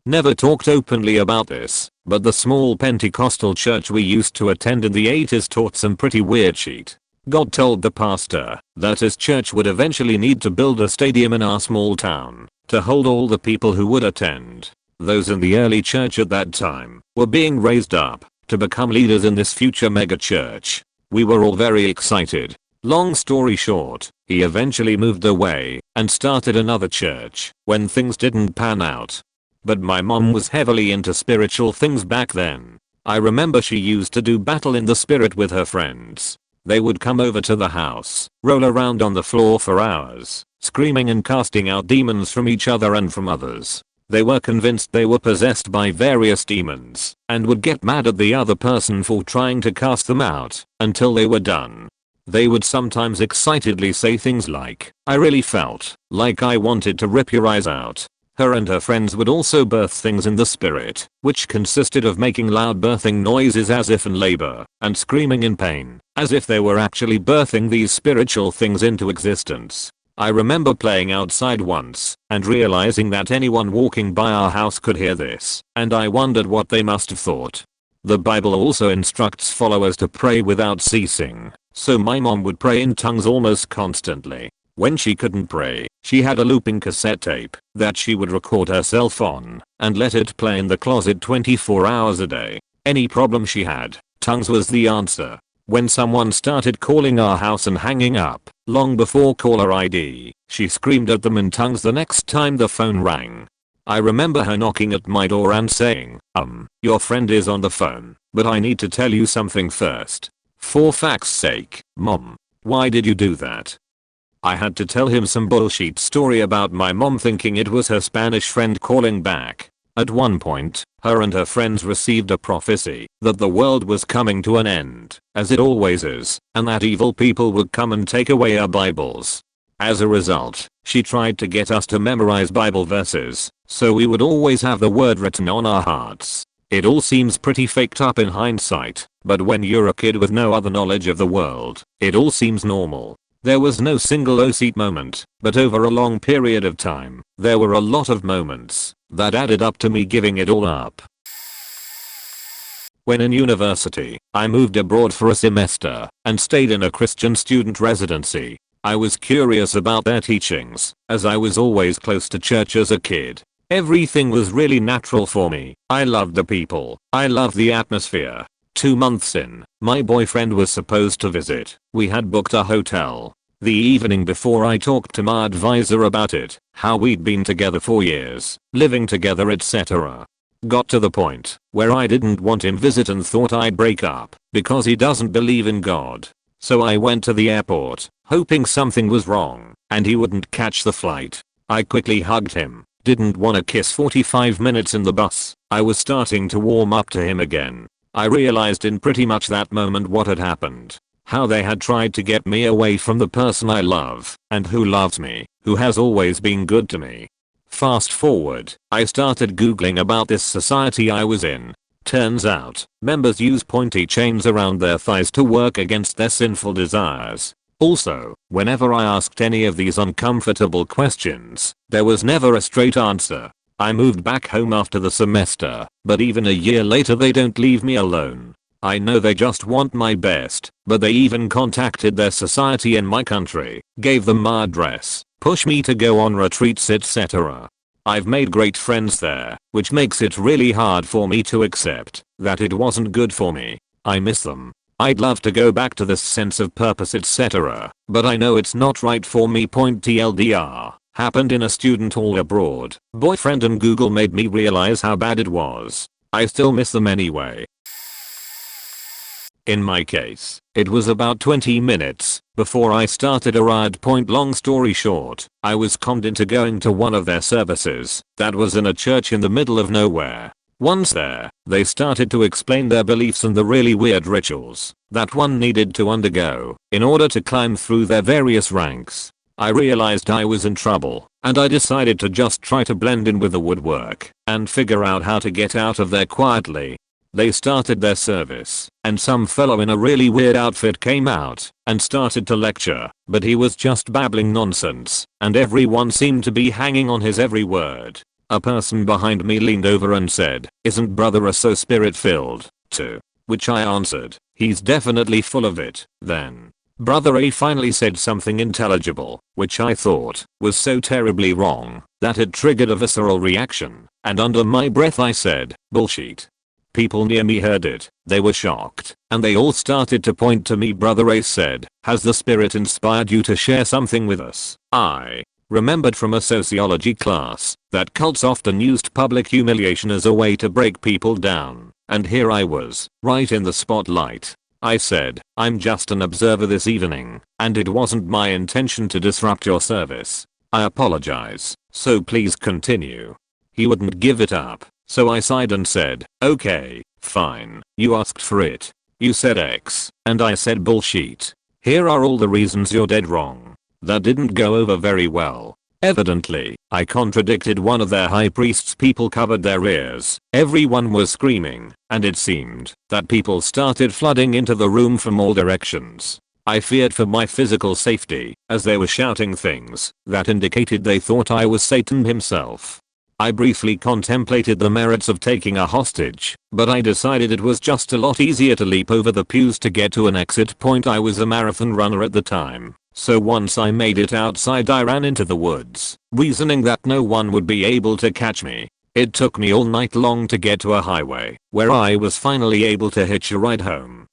Never talked openly about this, but the small Pentecostal church we used to attend in the 80s taught some pretty weird shit. God told the pastor that his church would eventually need to build a stadium in our small town to hold all the people who would attend. Those in the early church at that time were being raised up to become leaders in this future mega church. We were all very excited. Long story short, he eventually moved away and started another church when things didn't pan out. But my mom was heavily into spiritual things back then. I remember she used to do battle in the spirit with her friends. They would come over to the house, roll around on the floor for hours, screaming and casting out demons from each other and from others. They were convinced they were possessed by various demons and would get mad at the other person for trying to cast them out until they were done. They would sometimes excitedly say things like, "I really felt like I wanted to rip your eyes out." Her and her friends would also birth things in the spirit, which consisted of making loud birthing noises as if in labor, and screaming in pain, as if they were actually birthing these spiritual things into existence. I remember playing outside once and realizing that anyone walking by our house could hear this, and I wondered what they must have thought. The Bible also instructs followers to pray without ceasing, so my mom would pray in tongues almost constantly. When she couldn't pray, she had a looping cassette tape that she would record herself on and let it play in the closet 24 hours a day. Any problem she had, tongues was the answer. When someone started calling our house and hanging up, long before caller ID, she screamed at them in tongues the next time the phone rang. I remember her knocking at my door and saying, your friend is on the phone, but I need to tell you something first. For fact's sake, Mom, why did you do that? I had to tell him some bullshit story about my mom thinking it was her Spanish friend calling back. At one point, her and her friends received a prophecy that the world was coming to an end, as it always is, and that evil people would come and take away our Bibles. As a result, she tried to get us to memorize Bible verses, so we would always have the word written on our hearts. It all seems pretty faked up in hindsight, but when you're a kid with no other knowledge of the world, it all seems normal. There was no single oh shit moment, but over a long period of time, there were a lot of moments that added up to me giving it all up. When in university, I moved abroad for a semester and stayed in a Christian student residency. I was curious about their teachings, as I was always close to church as a kid. Everything was really natural for me. I loved the people. I loved the atmosphere. 2 months in, my boyfriend was supposed to visit. We had booked a hotel. The evening before, I talked to my advisor about it, how we'd been together for years, living together, etc. Got to the point where I didn't want him visit and thought I'd break up because he doesn't believe in God. So I went to the airport, hoping something was wrong and he wouldn't catch the flight. I quickly hugged him, didn't want to kiss. 45 minutes in the bus, I was starting to warm up to him again. I realized in pretty much that moment what had happened. How they had tried to get me away from the person I love and who loves me, who has always been good to me. Fast forward, I started googling about this society I was in. Turns out, members use pointy chains around their thighs to work against their sinful desires. Also, whenever I asked any of these uncomfortable questions, there was never a straight answer. I moved back home after the semester, but even a year later they don't leave me alone. I know they just want my best, but they even contacted their society in my country, gave them my address, push me to go on retreats, etc. I've made great friends there, which makes it really hard for me to accept that it wasn't good for me. I miss them. I'd love to go back to this sense of purpose, etc. But I know it's not right for me. TLDR. Happened in a student hall abroad. Boyfriend and Google made me realize how bad it was. I still miss them anyway. In my case, it was about 20 minutes before I started a ride. Long story short, I was conned into going to one of their services that was in a church in the middle of nowhere. Once there, they started to explain their beliefs and the really weird rituals that one needed to undergo in order to climb through their various ranks. I realized I was in trouble, and I decided to just try to blend in with the woodwork and figure out how to get out of there quietly. They started their service, and some fellow in a really weird outfit came out and started to lecture, but he was just babbling nonsense, and everyone seemed to be hanging on his every word. A person behind me leaned over and said, "Isn't brother so spirit filled, too?" Which I answered, "He's definitely full of it." Then Brother A finally said something intelligible, which I thought was so terribly wrong that it triggered a visceral reaction, and under my breath I said, "Bullshit." People near me heard it, they were shocked, and they all started to point to me. Brother A said, "Has the spirit inspired you to share something with us?" I remembered from a sociology class that cults often used public humiliation as a way to break people down, and here I was, right in the spotlight. I said, "I'm just an observer this evening, and it wasn't my intention to disrupt your service. I apologize, so please continue." He wouldn't give it up, so I sighed and said, "Okay, fine, you asked for it. You said X, and I said bullshit. Here are all the reasons you're dead wrong." That didn't go over very well. Evidently, I contradicted one of their high priests. People covered their ears, everyone was screaming, and it seemed that people started flooding into the room from all directions. I feared for my physical safety, as they were shouting things that indicated they thought I was Satan himself. I briefly contemplated the merits of taking a hostage, but I decided it was just a lot easier to leap over the pews to get to an exit point. I was a marathon runner at the time, so once I made it outside I ran into the woods, reasoning that no one would be able to catch me. It took me all night long to get to a highway, where I was finally able to hitch a ride home.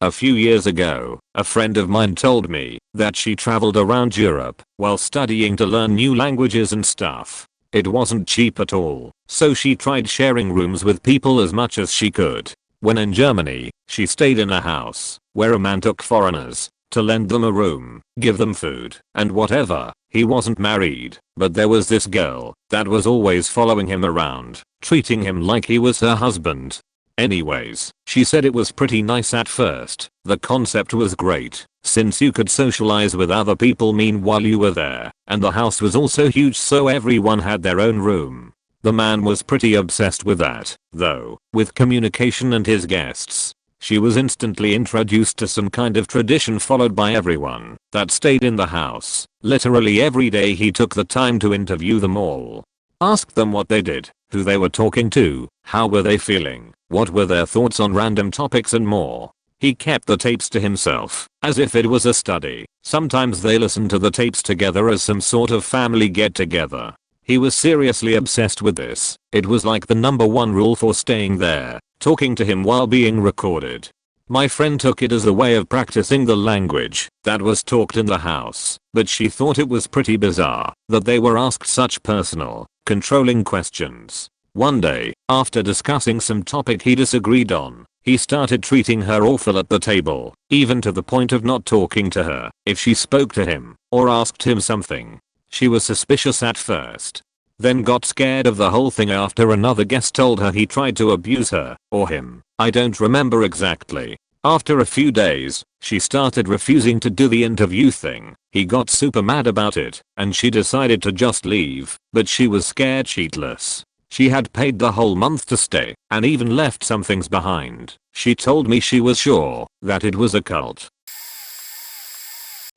A few years ago, a friend of mine told me that she traveled around Europe while studying to learn new languages and stuff. It wasn't cheap at all, so she tried sharing rooms with people as much as she could. When in Germany, she stayed in a house where a man took foreigners to lend them a room, give them food, and whatever. He wasn't married, but there was this girl that was always following him around, treating him like he was her husband. Anyways, she said it was pretty nice at first. The concept was great, since you could socialize with other people meanwhile you were there, and the house was also huge so everyone had their own room. The man was pretty obsessed with that, though, with communication and his guests. She was instantly introduced to some kind of tradition followed by everyone that stayed in the house. Literally every day he took the time to interview them all. Asked them what they did, who they were talking to, how were they feeling, what were their thoughts on random topics and more. He kept the tapes to himself, as if it was a study. Sometimes they listened to the tapes together as some sort of family get-together. He was seriously obsessed with this. It was like the #1 rule for staying there, talking to him while being recorded. My friend took it as a way of practicing the language that was talked in the house, but she thought it was pretty bizarre that they were asked such personal, controlling questions. One day, after discussing some topic he disagreed on, he started treating her awful at the table, even to the point of not talking to her if she spoke to him or asked him something. She was suspicious at first, then got scared of the whole thing after another guest told her he tried to abuse her, or him. I don't remember exactly. After a few days, she started refusing to do the interview thing. He got super mad about it, and she decided to just leave, but she was scared shitless. She had paid the whole month to stay, and even left some things behind. She told me she was sure that it was a cult.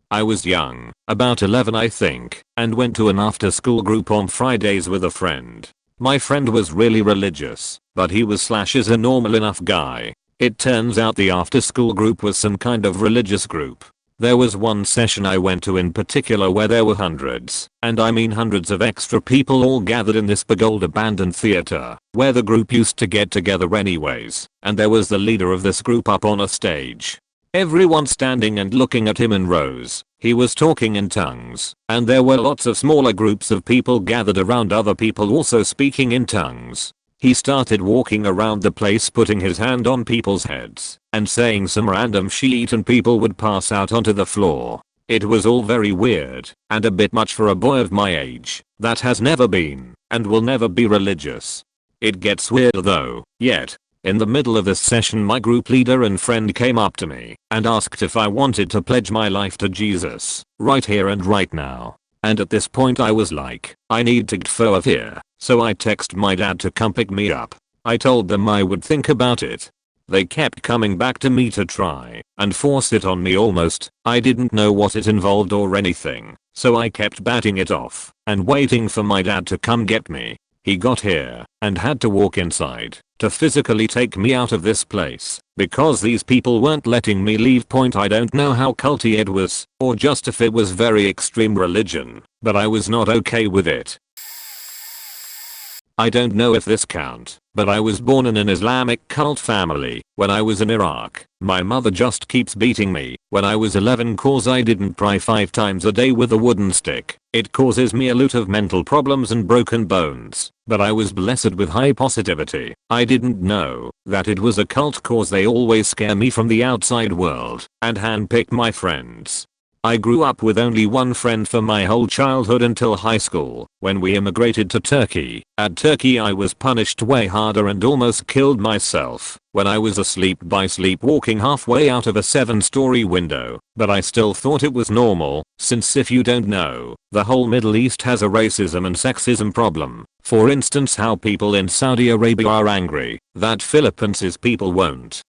I was young, about 11 I think, and went to an after-school group on Fridays with a friend. My friend was really religious, but he was / a normal enough guy. It turns out the after-school group was some kind of religious group. There was one session I went to in particular where there were hundreds, and I mean hundreds of extra people all gathered in this big old abandoned theater, where the group used to get together anyways, and there was the leader of this group up on a stage. Everyone standing and looking at him in rows. He was talking in tongues, and there were lots of smaller groups of people gathered around other people also speaking in tongues. He started walking around the place putting his hand on people's heads and saying some random shit and people would pass out onto the floor. It was all very weird and a bit much for a boy of my age that has never been and will never be religious. It gets weirder though, yet. In the middle of this session my group leader and friend came up to me and asked if I wanted to pledge my life to Jesus, right here and right now. And at this point I was like, I need to get out of here, so I texted my dad to come pick me up. I told them I would think about it. They kept coming back to me to try and force it on me almost. I didn't know what it involved or anything, so I kept batting it off and waiting for my dad to come get me. He got here and had to walk inside to physically take me out of this place because these people weren't letting me leave. I don't know how culty it was or just if it was very extreme religion, but I was not okay with it. I don't know if this count, but I was born in an Islamic cult family. When I was in Iraq, my mother just keeps beating me. When I was 11 cause I didn't pray 5 times a day with a wooden stick. It causes me a lot of mental problems and broken bones, but I was blessed with high positivity. I didn't know that it was a cult cause they always scare me from the outside world and handpick my friends. I grew up with only one friend for my whole childhood until high school, when we immigrated to Turkey. At Turkey I was punished way harder and almost killed myself when I was asleep by sleepwalking halfway out of a 7-story window, but I still thought it was normal, since if you don't know, the whole Middle East has a racism and sexism problem. For instance, how people in Saudi Arabia are angry that Philippines' people won't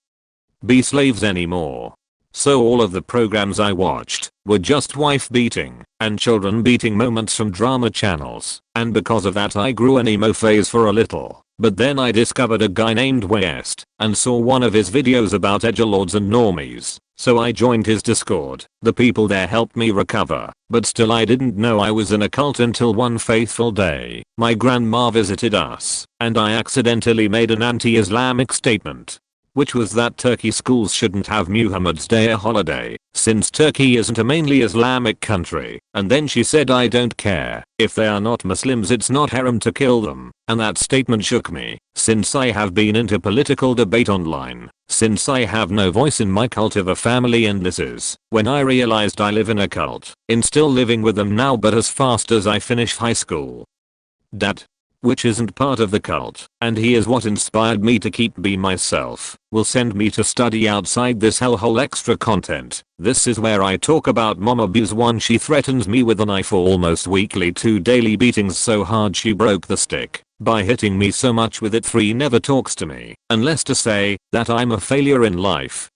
be slaves anymore. So all of the programs I watched were just wife beating and children beating moments from drama channels, and because of that I grew an emo phase for a little. But then I discovered a guy named West and saw one of his videos about edgelords and normies, so I joined his Discord. The people there helped me recover, but still I didn't know I was in a cult until one fateful day. My grandma visited us, and I accidentally made an anti-Islamic statement, which was that Turkey schools shouldn't have Muhammad's Day a holiday, since Turkey isn't a mainly Islamic country. And then she said I don't care, if they are not Muslims it's not haram to kill them, and that statement shook me, since I have been into political debate online, since I have no voice in my cult of a family, and this is when I realized I live in a cult, in still living with them now but as fast as I finish high school. Dad, which isn't part of the cult, and he is what inspired me to keep be myself, will send me to study outside this hellhole extra content. This is where I talk about mom abuse. 1. She threatens me with a knife almost weekly. 2. Daily beatings so hard she broke the stick by hitting me so much with it. 3. Never talks to me unless to say that I'm a failure in life.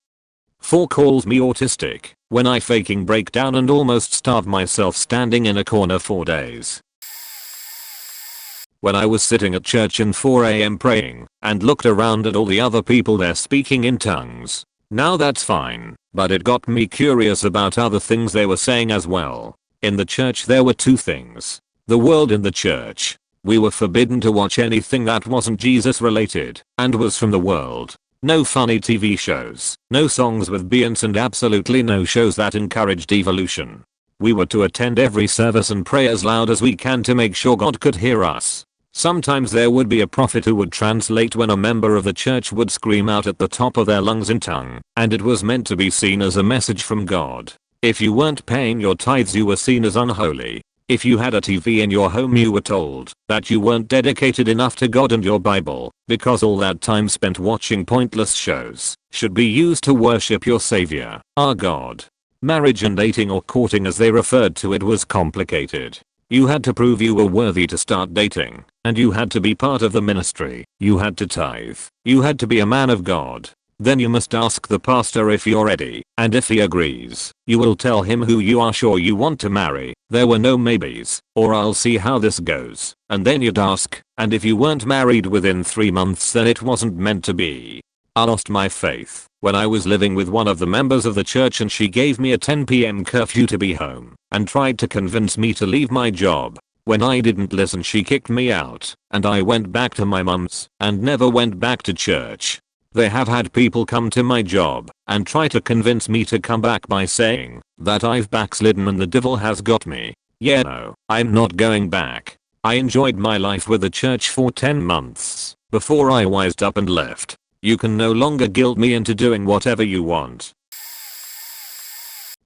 4. Calls me autistic when I faking break down and almost starve myself standing in a corner for days. When I was sitting at church in 4 AM praying and looked around at all the other people there speaking in tongues. Now that's fine, but it got me curious about other things they were saying as well. In the church there were 2 things. The world in the church. We were forbidden to watch anything that wasn't Jesus related and was from the world. No funny TV shows, no songs with Beyonce, and absolutely no shows that encouraged evolution. We were to attend every service and pray as loud as we can to make sure God could hear us. Sometimes there would be a prophet who would translate when a member of the church would scream out at the top of their lungs in tongue, and it was meant to be seen as a message from God. If you weren't paying your tithes you were seen as unholy. If you had a TV in your home you were told that you weren't dedicated enough to God and your Bible, because all that time spent watching pointless shows should be used to worship your Savior, our God. Marriage and dating, or courting as they referred to it, was complicated. You had to prove you were worthy to start dating, and you had to be part of the ministry. You had to tithe. You had to be a man of God. Then you must ask the pastor if you're ready, and if he agrees, you will tell him who you are sure you want to marry. There were no maybes, or I'll see how this goes. And then you'd ask, and if you weren't married within 3 months then it wasn't meant to be. I lost my faith when I was living with one of the members of the church and she gave me a 10 PM curfew to be home and tried to convince me to leave my job. When I didn't listen she kicked me out and I went back to my mum's and never went back to church. They have had people come to my job and try to convince me to come back by saying that I've backslidden and the devil has got me. Yeah, no, I'm not going back. I enjoyed my life with the church for 10 months before I wised up and left. You can no longer guilt me into doing whatever you want.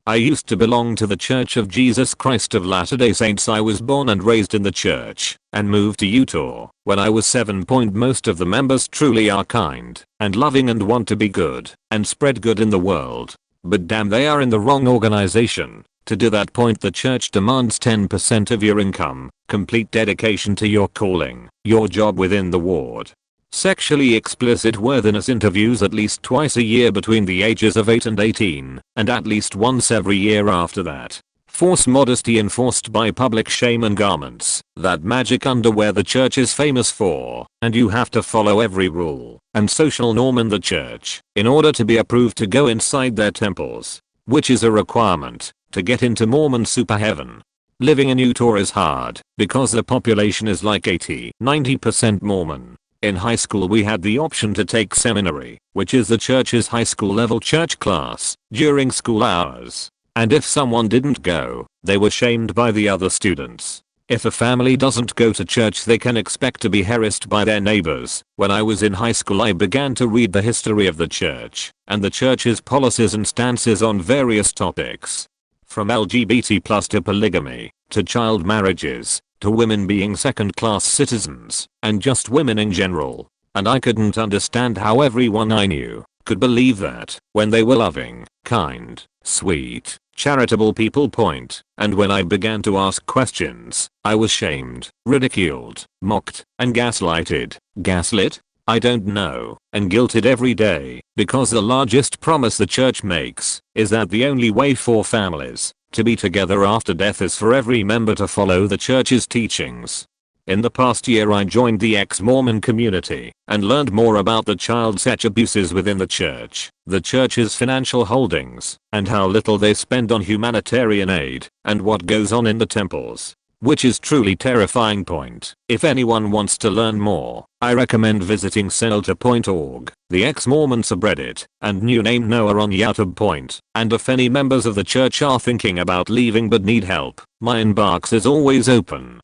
I used to belong to the Church of Jesus Christ of Latter-day Saints. I was born and raised in the church and moved to Utah when I was 7. Most of the members truly are kind and loving and want to be good and spread good in the world. But damn, they are in the wrong organization. To do that, the church demands 10% of your income, complete dedication to your calling, your job within the ward. Sexually explicit worthiness interviews at least twice a year between the ages of 8 and 18, and at least once every year after that. Force modesty enforced by public shame and garments, that magic underwear the church is famous for, and you have to follow every rule and social norm in the church in order to be approved to go inside their temples, which is a requirement to get into Mormon super heaven. Living in Utah is hard because the population is like 80-90% Mormon. In high school we had the option to take seminary, which is the church's high school level church class, during school hours. And if someone didn't go, they were shamed by the other students. If a family doesn't go to church they can expect to be harassed by their neighbors. When I was in high school I began to read the history of the church and the church's policies and stances on various topics. From LGBT+ to polygamy, to child marriages, to women being second-class citizens, and just women in general. And I couldn't understand how everyone I knew could believe that when they were loving, kind, sweet, charitable people. And when I began to ask questions, I was shamed, ridiculed, mocked, and gaslighted. Gaslit? I don't know, and guilted every day, because the largest promise the church makes is that the only way for families to be together after death is for every member to follow the church's teachings. In the past year I joined the ex-Mormon community and learned more about the child sex abuses within the church's financial holdings, and how little they spend on humanitarian aid, and what goes on in the temples. Which is truly terrifying. If anyone wants to learn more, I recommend visiting Scientology.org, the ex-Mormon subreddit, and new name Noah on YouTube. And if any members of the church are thinking about leaving but need help, my inbox is always open.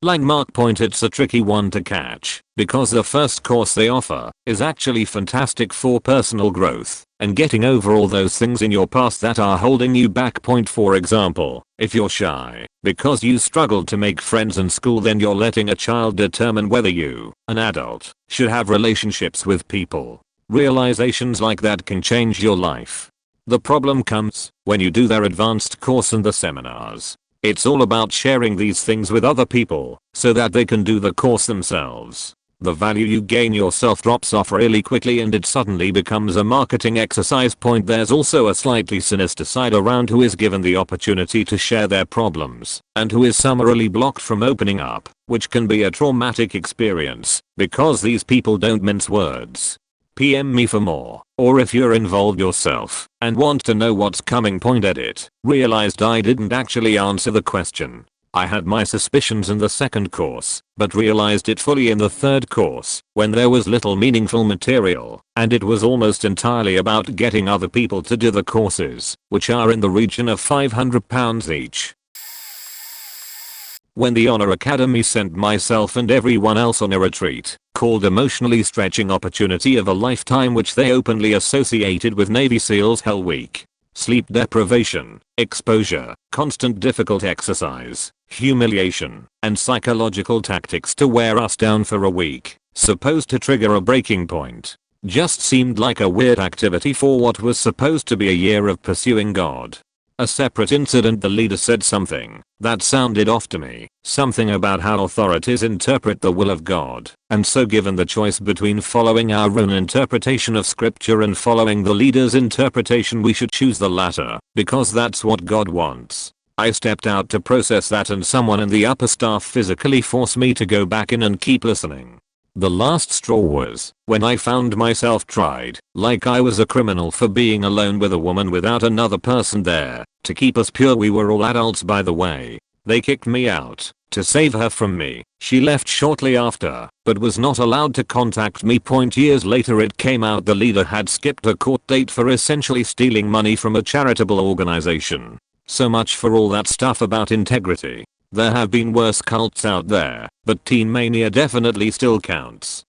Langmark. It's a tricky one to catch, because the first course they offer is actually fantastic for personal growth and getting over all those things in your past that are holding you back. For example, if you're shy because you struggled to make friends in school, then you're letting a child determine whether you, an adult, should have relationships with people. Realizations like that can change your life. The problem comes when you do their advanced course and the seminars. It's all about sharing these things with other people so that they can do the course themselves. The value you gain yourself drops off really quickly and it suddenly becomes a marketing exercise. There's also a slightly sinister side around who is given the opportunity to share their problems and who is summarily blocked from opening up, which can be a traumatic experience because these people don't mince words. PM me for more, or if you're involved yourself and want to know what's coming. Edit. Realized I didn't actually answer the question. I had my suspicions in the second course, but realized it fully in the third course, when there was little meaningful material, and it was almost entirely about getting other people to do the courses, which are in the region of £500 each. When the Honor Academy sent myself and everyone else on a retreat called Emotionally Stretching Opportunity of a Lifetime, which they openly associated with Navy SEALs Hell Week. Sleep deprivation, exposure, constant difficult exercise, humiliation, and psychological tactics to wear us down for a week, supposed to trigger a breaking point. Just seemed like a weird activity for what was supposed to be a year of pursuing God. A separate incident, the leader said something that sounded off to me, something about how authorities interpret the will of God, and so given the choice between following our own interpretation of scripture and following the leader's interpretation, we should choose the latter, because that's what God wants. I stepped out to process that and someone in the upper staff physically forced me to go back in and keep listening. The last straw was when I found myself tried like I was a criminal for being alone with a woman without another person there to keep us pure. We were all adults, by the way. They kicked me out to save her from me. She left shortly after, but was not allowed to contact me. Years later it came out the leader had skipped a court date for essentially stealing money from a charitable organization. So much for all that stuff about integrity. There have been worse cults out there, but Teen Mania definitely still counts.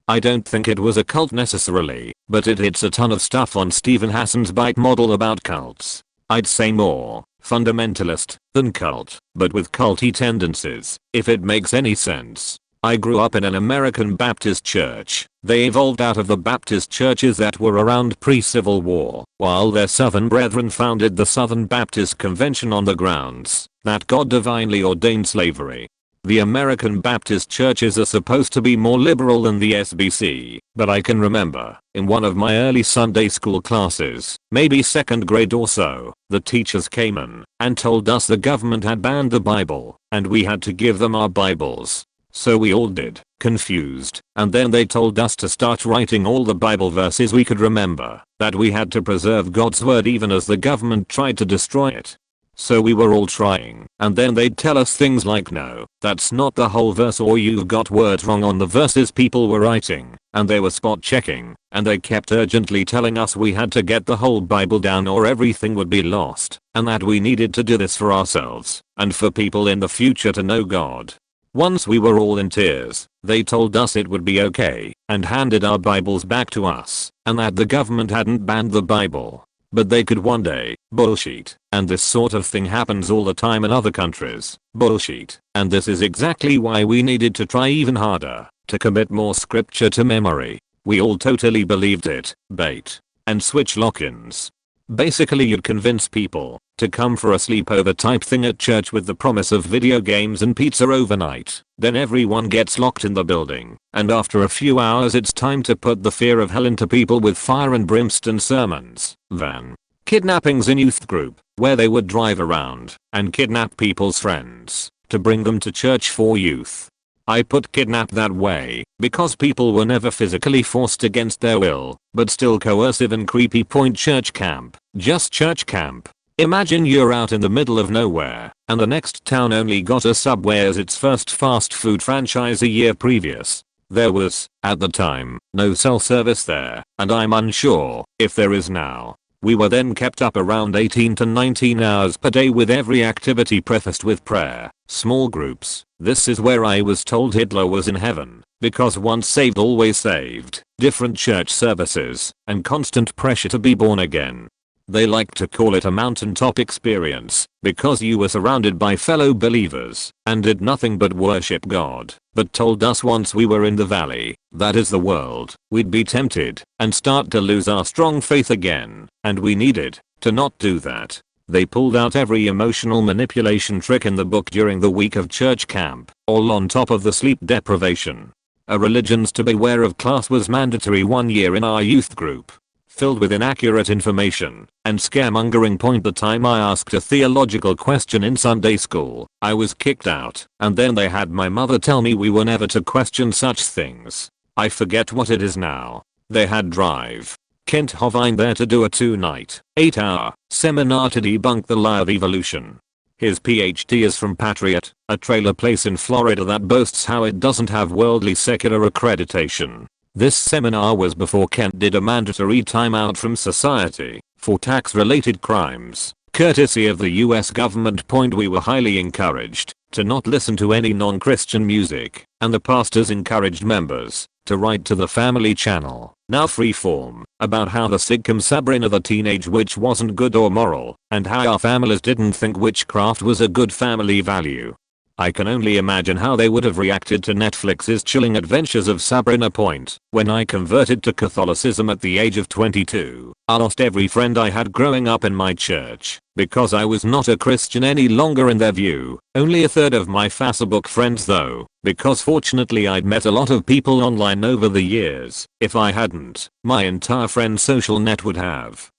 I don't think it was a cult necessarily, but it hits a ton of stuff on Stephen Hassan's bike model about cults. I'd say more fundamentalist than cult, but with culty tendencies, if it makes any sense. I grew up in an American Baptist church. They evolved out of the Baptist churches that were around pre-Civil War, while their Southern brethren founded the Southern Baptist Convention on the grounds that God divinely ordained slavery. The American Baptist churches are supposed to be more liberal than the SBC, but I can remember, in one of my early Sunday school classes, maybe 2nd grade or so, the teachers came in and told us the government had banned the Bible, and we had to give them our Bibles. So we all did, confused, and then they told us to start writing all the Bible verses we could remember, that we had to preserve God's word even as the government tried to destroy it. So we were all trying, and then they'd tell us things like, no, that's not the whole verse, or you've got words wrong on the verses people were writing, and they were spot checking, and they kept urgently telling us we had to get the whole Bible down or everything would be lost, and that we needed to do this for ourselves, and for people in the future to know God. Once we were all in tears, they told us it would be okay, and handed our Bibles back to us, and that the government hadn't banned the Bible, but they could one day. Bullshit. And this sort of thing happens all the time in other countries. Bullshit. And this is exactly why we needed to try even harder to commit more scripture to memory. We all totally believed it. Bait and switch lock-ins. Basically, you'd convince people to come for a sleepover type thing at church with the promise of video games and pizza overnight. Then everyone gets locked in the building, and after a few hours it's time to put the fear of hell into people with fire and brimstone sermons. Then kidnappings in youth group, where they would drive around and kidnap people's friends to bring them to church for youth. I put kidnap that way because people were never physically forced against their will, but still coercive and creepy. Point church camp, just church camp. Imagine you're out in the middle of nowhere, and the next town only got a Subway as its first fast food franchise a year previous. There was, at the time, no cell service there, and I'm unsure if there is now. We were then kept up around 18 to 19 hours per day with every activity prefaced with prayer, small groups. This is where I was told Hitler was in heaven, because once saved always saved, different church services, and constant pressure to be born again. They like to call it a mountaintop experience, because you were surrounded by fellow believers, and did nothing but worship God, but told us once we were in the valley, that is the world, we'd be tempted, and start to lose our strong faith again, and we needed to not do that. They pulled out every emotional manipulation trick in the book during the week of church camp, all on top of the sleep deprivation. A religions to beware of class was mandatory 1 year in our youth group, filled with inaccurate information and scaremongering. Point the time I asked a theological question in Sunday school, I was kicked out, and then they had my mother tell me we were never to question such things. I forget what it is now. They had Drive Kent Hovine there to do a 2-night, 8-hour seminar to debunk the lie of evolution. His PhD is from Patriot, a trailer place in Florida that boasts how it doesn't have worldly secular accreditation. This seminar was before Kent did a mandatory timeout from society for tax-related crimes, courtesy of the US government. Point we were highly encouraged to not listen to any non-Christian music, and the pastors encouraged members to write to the Family Channel, now Freeform, about how the Sigcom Sabrina the Teenage Witch wasn't good or moral, and how our families didn't think witchcraft was a good family value. I can only imagine how they would have reacted to Netflix's chilling adventures of Sabrina. Point when I converted to Catholicism at the age of 22, I lost every friend I had growing up in my church, because I was not a Christian any longer in their view. Only a third of my Facebook friends though, because fortunately I'd met a lot of people online over the years. If I hadn't, my entire friend social net would have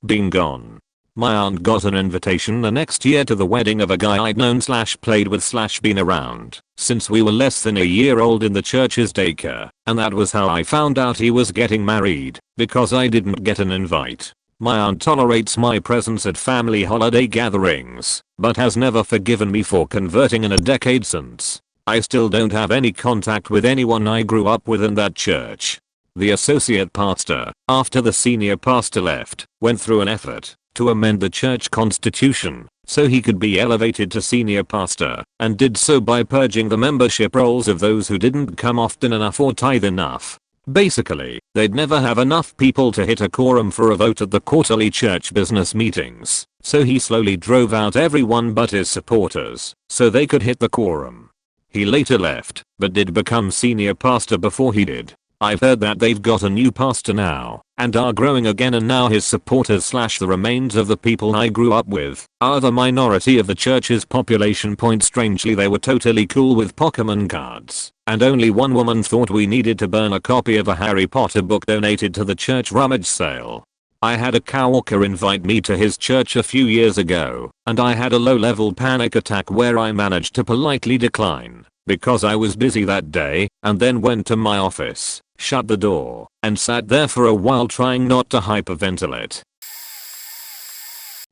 been gone. My aunt got an invitation the next year to the wedding of a guy I'd known / played with / been around since we were less than a year old in the church's daycare, and that was how I found out he was getting married, because I didn't get an invite. My aunt tolerates my presence at family holiday gatherings, but has never forgiven me for converting in a decade since. I still don't have any contact with anyone I grew up with in that church. The associate pastor, after the senior pastor left, went through an effort to amend the church constitution so he could be elevated to senior pastor, and did so by purging the membership rolls of those who didn't come often enough or tithe enough. Basically, they'd never have enough people to hit a quorum for a vote at the quarterly church business meetings, so he slowly drove out everyone but his supporters so they could hit the quorum. He later left, but did become senior pastor before he did. I've heard that they've got a new pastor now and are growing again, and now his supporters / the remains of the people I grew up with are the minority of the church's population. Strangely, they were totally cool with Pokemon cards, and only one woman thought we needed to burn a copy of a Harry Potter book donated to the church rummage sale. I had a coworker invite me to his church a few years ago, and I had a low-level panic attack where I managed to politely decline because I was busy that day, and then went to my office, shut the door, and sat there for a while trying not to hyperventilate.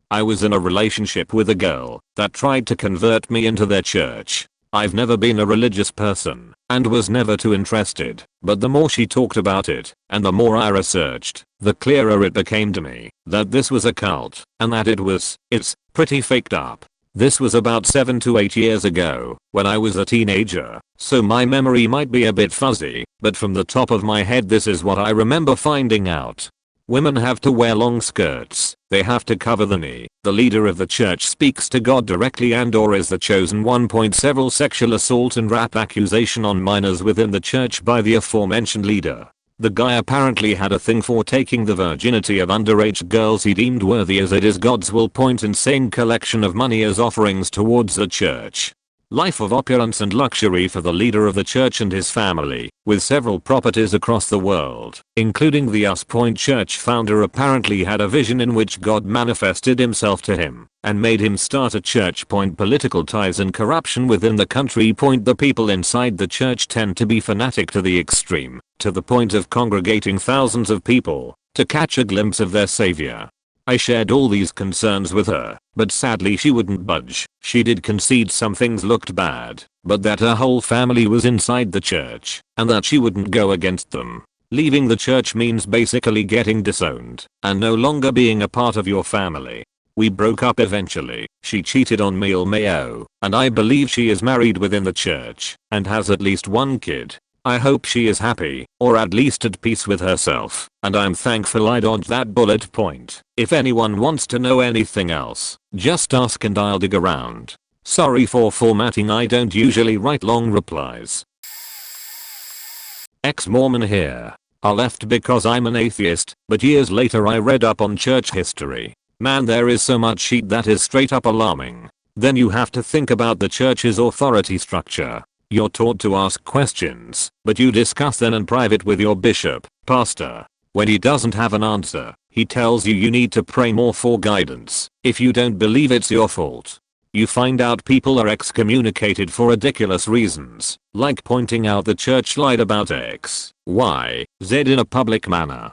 I was in a relationship with a girl that tried to convert me into their church. I've never been a religious person and was never too interested, but the more she talked about it and the more I researched, the clearer it became to me that this was a cult and that it's pretty faked up. This was about 7 to 8 years ago when I was a teenager, so my memory might be a bit fuzzy, but from the top of my head this is what I remember finding out. Women have to wear long skirts, they have to cover the knee, the leader of the church speaks to God directly and/or is the chosen one. Several sexual assault and rap accusation on minors within the church by the aforementioned leader. The guy apparently had a thing for taking the virginity of underage girls he deemed worthy as it is God's will. Insane collection of money as offerings towards the church. Life of opulence and luxury for the leader of the church and his family, with several properties across the world, including the Us Point Church founder apparently had a vision in which God manifested himself to him and made him start a church. Political ties and corruption within the country. The people inside the church tend to be fanatic to the extreme, to the point of congregating thousands of people to catch a glimpse of their savior. I shared all these concerns with her, but sadly she wouldn't budge. She did concede some things looked bad, but that her whole family was inside the church, and that she wouldn't go against them. Leaving the church means basically getting disowned, and no longer being a part of your family. We broke up eventually. She cheated on me, and I believe she is married within the church, and has at least one kid. I hope she is happy, or at least at peace with herself, and I'm thankful I dodged that bullet. If anyone wants to know anything else, just ask and I'll dig around. Sorry for formatting, I don't usually write long replies. Ex-Mormon here. I left because I'm an atheist, but years later I read up on church history. Man, there is so much shit that is straight up alarming. Then you have to think about the church's authority structure. You're taught to ask questions, but you discuss them in private with your bishop, pastor. When he doesn't have an answer, he tells you you need to pray more for guidance. If you don't believe, it's your fault. You find out people are excommunicated for ridiculous reasons, like pointing out the church lied about X, Y, Z in a public manner.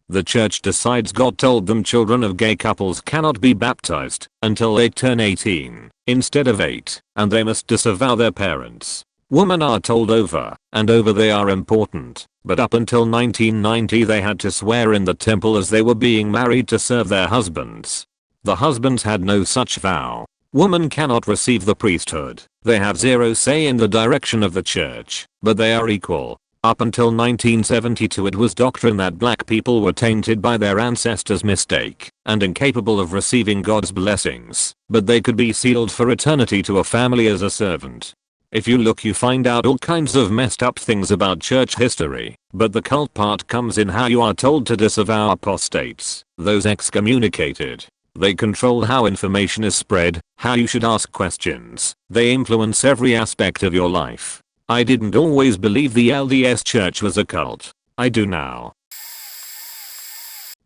The church decides God told them children of gay couples cannot be baptized until they turn 18 instead of 8, and they must disavow their parents. Women are told over and over they are important, but up until 1990 they had to swear in the temple as they were being married to serve their husbands. The husbands had no such vow. Women cannot receive the priesthood. They have zero say in the direction of the church, but they are equal. Up until 1972 it was doctrine that black people were tainted by their ancestors' mistake and incapable of receiving God's blessings, but they could be sealed for eternity to a family as a servant. If you look, you find out all kinds of messed up things about church history, but the cult part comes in how you are told to disavow apostates, those excommunicated. They control how information is spread, how you should ask questions. They influence every aspect of your life. I didn't always believe the LDS church was a cult. I do now.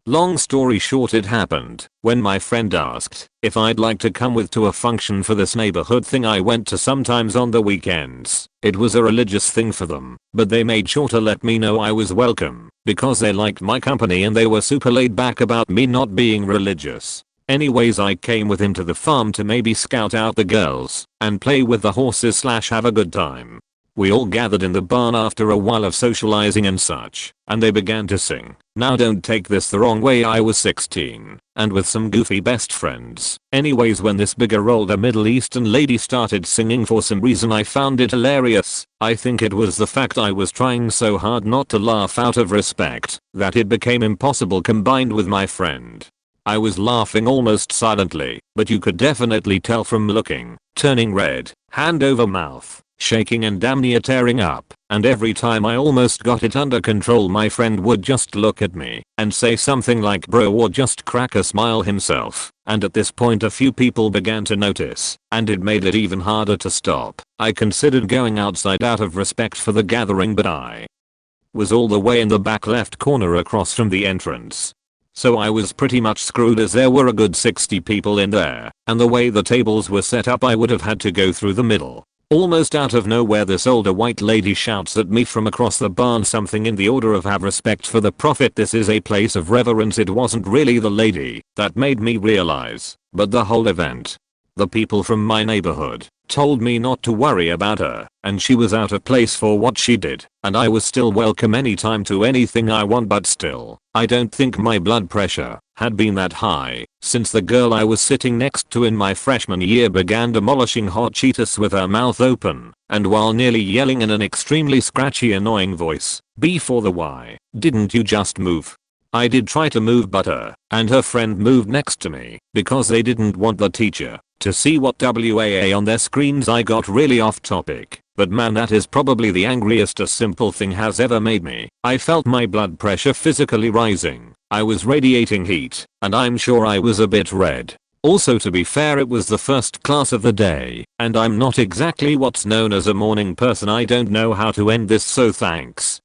Long story short, it happened when my friend asked if I'd like to come with to a function for this neighborhood thing I went to sometimes on the weekends. It was a religious thing for them, but they made sure to let me know I was welcome because they liked my company and they were super laid back about me not being religious. Anyways, I came with him to the farm to maybe scout out the girls and play with the horses / have a good time. We all gathered in the barn after a while of socializing and such, and they began to sing. Now don't take this the wrong way, I was 16, and with some goofy best friends. Anyways, when this bigger older Middle Eastern lady started singing, for some reason I found it hilarious. I think it was the fact I was trying so hard not to laugh out of respect that it became impossible combined with my friend. I was laughing almost silently, but you could definitely tell from looking, turning red, hand over mouth. shaking and damn near tearing up, and every time I almost got it under control my friend would just look at me and say something like bro or just crack a smile himself, and at this point a few people began to notice, and it made it even harder to stop. I considered going outside out of respect for the gathering, but I was all the way in the back left corner across from the entrance. So I was pretty much screwed as there were a good 60 people in there, and the way the tables were set up I would have had to go through the middle. Almost out of nowhere this older white lady shouts at me from across the barn something in the order of have respect for the prophet, this is a place of reverence. It wasn't really the lady that made me realize, but the whole event. The people from my neighborhood told me not to worry about her, and she was out of place for what she did, and I was still welcome anytime to anything I want, but still, I don't think my blood pressure had been that high since the girl I was sitting next to in my freshman year began demolishing hot Cheetos with her mouth open, and while nearly yelling in an extremely scratchy annoying voice, "B for the Y, didn't you just move?" I did try to move, but her and her friend moved next to me because they didn't want the teacher to see what WAA on their screens. I got really off topic, but man, that is probably the angriest a simple thing has ever made me. I felt my blood pressure physically rising. I was radiating heat, and I'm sure I was a bit red. Also, to be fair, it was the first class of the day, and I'm not exactly what's known as a morning person. I don't know how to end this, so thanks.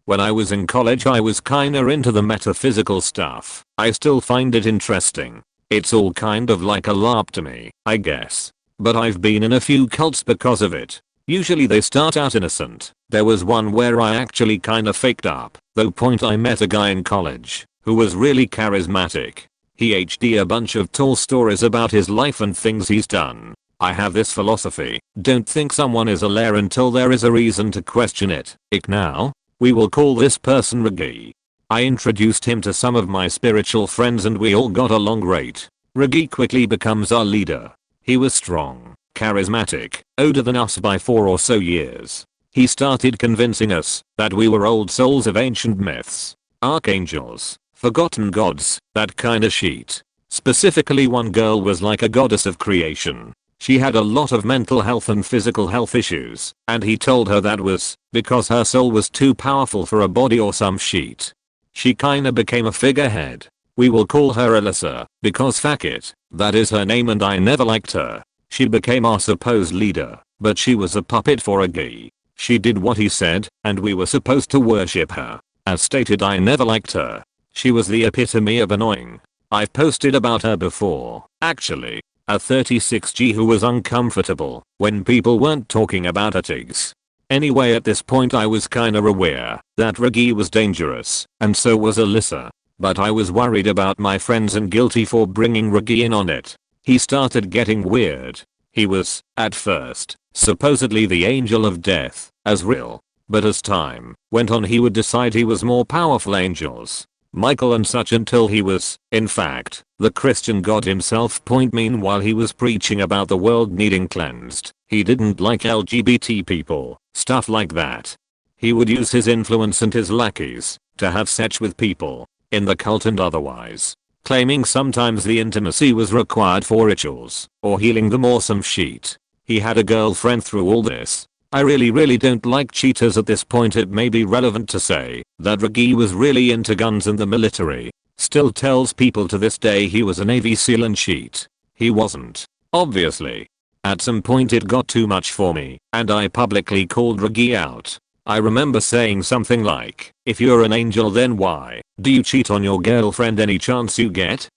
When I was in college I was kinda into the metaphysical stuff. I still find it interesting. It's all kind of like a LARP to me, I guess. But I've been in a few cults because of it. Usually they start out innocent. There was one where I actually kinda faked up, though point I met a guy in college who was really charismatic. He HD a bunch of tall stories about his life and things he's done. I have this philosophy, don't think someone is a liar until there is a reason to question it. Now, we will call this person Raggi. I introduced him to some of my spiritual friends and we all got along great. Raggi quickly becomes our leader. He was strong, charismatic, older than us by 4 or so years. He started convincing us that we were old souls of ancient myths, archangels, forgotten gods, that kinda shit. Specifically, one girl was like a goddess of creation. She had a lot of mental health and physical health issues, and he told her that was because her soul was too powerful for a body or some shit. She kinda became a figurehead. We will call her Alyssa, because fuck it, that is her name, and I never liked her. She became our supposed leader, but she was a puppet for Raggi. She did what he said, and we were supposed to worship her. As stated, I never liked her. She was the epitome of annoying. I've posted about her before, actually. A 36G who was uncomfortable when people weren't talking about her tigs. Anyway, at this point I was kinda aware that Raggi was dangerous, and so was Alyssa. But I was worried about my friends and guilty for bringing Raggi in on it. He started getting weird. He was, at first, supposedly the angel of death, as real. But as time went on he would decide he was more powerful angels, Michael and such, until he was, in fact, the Christian God himself. Meanwhile he was preaching about the world needing cleansed. He didn't like LGBT people, stuff like that. He would use his influence and his lackeys to have sex with people, in the cult and otherwise, claiming sometimes the intimacy was required for rituals, or healing them or some shit. He had a girlfriend through all this. I really don't like cheaters at this point. It may be relevant to say that Raggi was really into guns and the military. Still tells people to this day he was a Navy SEAL and shit. He wasn't. Obviously. At some point it got too much for me, and I publicly called Raggi out. I remember saying something like, "If you're an angel then why do you cheat on your girlfriend any chance you get?"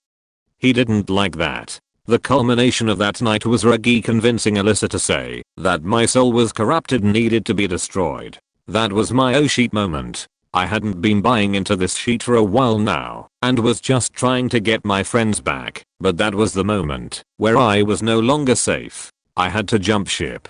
He didn't like that. The culmination of that night was Raggi convincing Alyssa to say that my soul was corrupted and needed to be destroyed. That was my oh shit moment. I hadn't been buying into this shit for a while now, and was just trying to get my friends back, but that was the moment where I was no longer safe. I had to jump ship.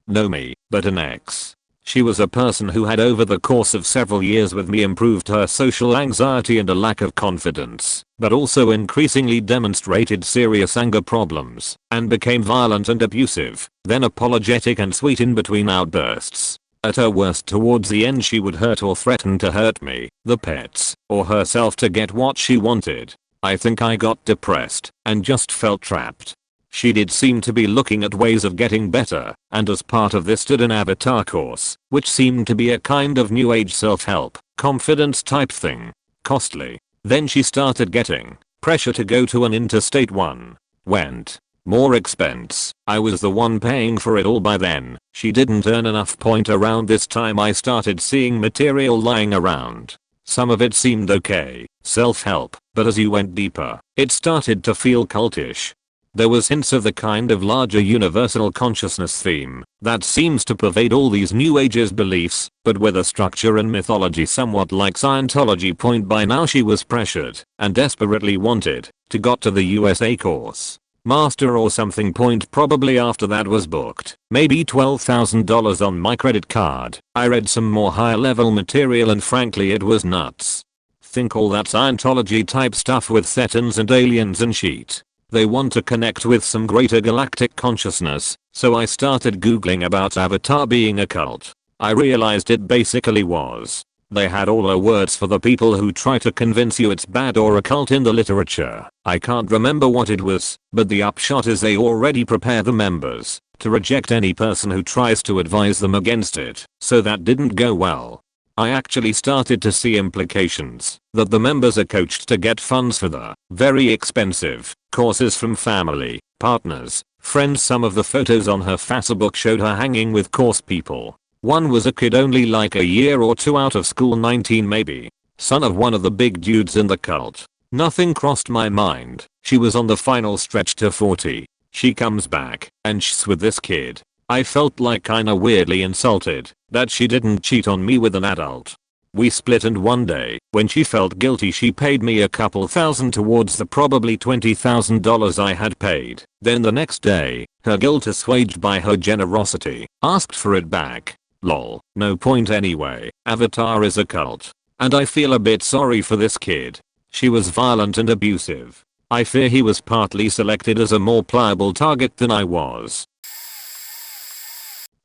No me, but an ex. She was a person who had over the course of several years with me improved her social anxiety and a lack of confidence, but also increasingly demonstrated serious anger problems, and became violent and abusive, then apologetic and sweet in between outbursts. At her worst towards the end she would hurt or threaten to hurt me, the pets, or herself to get what she wanted. I think I got depressed, and just felt trapped. She did seem to be looking at ways of getting better, and as part of this did an avatar course, which seemed to be a kind of new age self-help, confidence type thing. Costly. Then she started getting pressure to go to an interstate one. Went. More expense. I was the one paying for it all by then. She didn't earn enough point. Around this time I started seeing material lying around. Some of it seemed okay, self-help, but as you went deeper, it started to feel cultish. There was hints of the kind of larger universal consciousness theme that seems to pervade all these New Age's beliefs, but with a structure and mythology somewhat like Scientology. Point by now she was pressured and desperately wanted to got to the USA course. Master or something. Point probably after that was booked. Maybe $12,000 on my credit card. I read some more higher level material and frankly it was nuts. Think all that Scientology type stuff with thetans and aliens and shit. They want to connect with some greater galactic consciousness, so I started googling about Avatar being a cult. I realized it basically was. They had all the words for the people who try to convince you it's bad or a cult in the literature. I can't remember what it was, but the upshot is they already prepare the members to reject any person who tries to advise them against it, so that didn't go well. I actually started to see implications that the members are coached to get funds for the very expensive courses from family, partners, friends. Some of the photos on her Facebook showed her hanging with course people. One was a kid only like a year or two out of school, 19 maybe, son of one of the big dudes in the cult. Nothing crossed my mind. She was on the final stretch to 40. She comes back and she's with this kid. I felt like kinda weirdly insulted that she didn't cheat on me with an adult. We split and one day, when she felt guilty, she paid me a couple thousand towards the probably $20,000 I had paid. Then the next day, her guilt assuaged by her generosity, asked for it back. Lol. No point anyway. Avatar is a cult. And I feel a bit sorry for this kid. She was violent and abusive. I fear he was partly selected as a more pliable target than I was.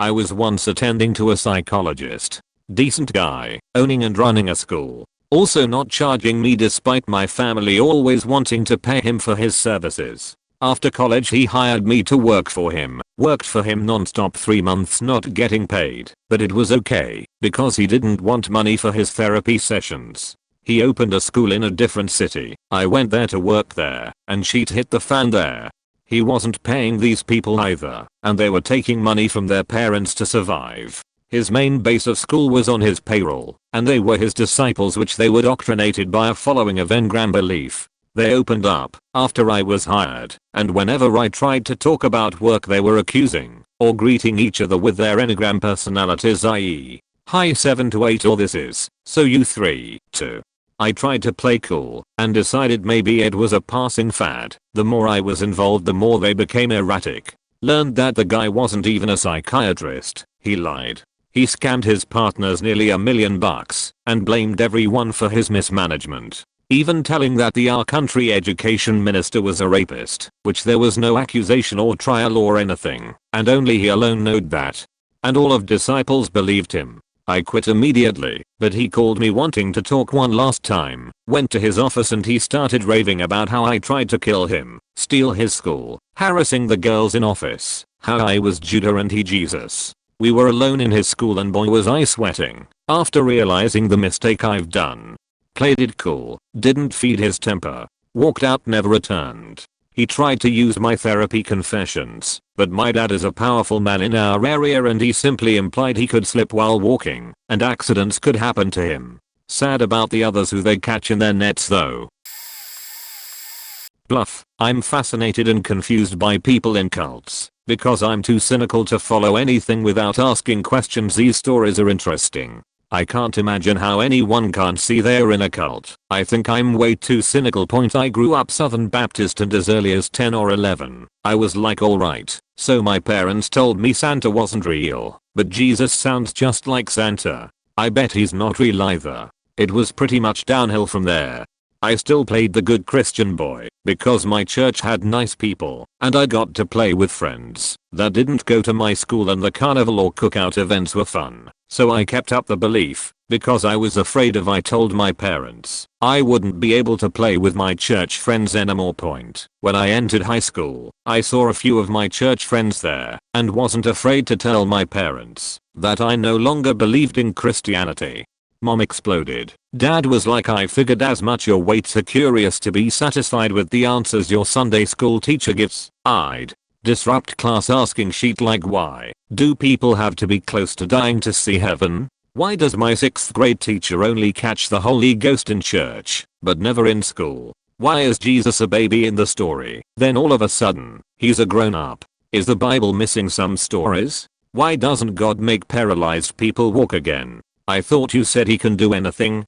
I was once attending to a psychologist. Decent guy, owning and running a school. Also not charging me despite my family always wanting to pay him for his services. After college he hired me to work for him. Worked for him non-stop 3 months not getting paid. But it was okay, because he didn't want money for his therapy sessions. He opened a school in a different city. I went there to work there, and shit hit the fan there. He wasn't paying these people either, and they were taking money from their parents to survive. His main base of school was on his payroll, and they were his disciples, which they were doctrinated by a following of Engram belief. They opened up after I was hired, and whenever I tried to talk about work they were accusing or greeting each other with their Enneagram personalities, i.e. hi 7 to 8 or this is so you 3 2. I tried to play cool and decided maybe it was a passing fad. The more I was involved the more they became erratic. Learned that the guy wasn't even a psychiatrist. He lied. He scammed his partners nearly $1 million and blamed everyone for his mismanagement. Even telling that our country education minister was a rapist, which there was no accusation or trial or anything, and only he alone knowed that. And all of disciples believed him. I quit immediately, but he called me wanting to talk one last time. Went to his office and he started raving about how I tried to kill him, steal his school, harassing the girls in office, how I was Judah and he Jesus. We were alone in his school and boy was I sweating after realizing the mistake I've done. Played it cool, didn't feed his temper, walked out, never returned. He tried to use my therapy confessions, but my dad is a powerful man in our area and he simply implied he could slip while walking and accidents could happen to him. Sad about the others who they catch in their nets though. Bluff. I'm fascinated and confused by people in cults because I'm too cynical to follow anything without asking questions. These stories are interesting. I can't imagine how anyone can't see they're in a cult. I think I'm way too cynical. I grew up Southern Baptist and as early as 10 or 11, I was like alright, so my parents told me Santa wasn't real, but Jesus sounds just like Santa. I bet he's not real either. It was pretty much downhill from there. I still played the good Christian boy because my church had nice people and I got to play with friends that didn't go to my school and the carnival or cookout events were fun. So I kept up the belief because I was afraid if I told my parents I wouldn't be able to play with my church friends anymore. When I entered high school, I saw a few of my church friends there and wasn't afraid to tell my parents that I no longer believed in Christianity. Mom exploded. Dad was like, I figured as much. You're way too curious to be satisfied with the answers your Sunday school teacher gives. I'd disrupt class asking sheet like, why do people have to be close to dying to see heaven? Why does my 6th grade teacher only catch the Holy Ghost in church but never in school? Why is Jesus a baby in the story, then all of a sudden he's a grown up? Is the Bible missing some stories? Why doesn't God make paralyzed people walk again? I thought you said he can do anything.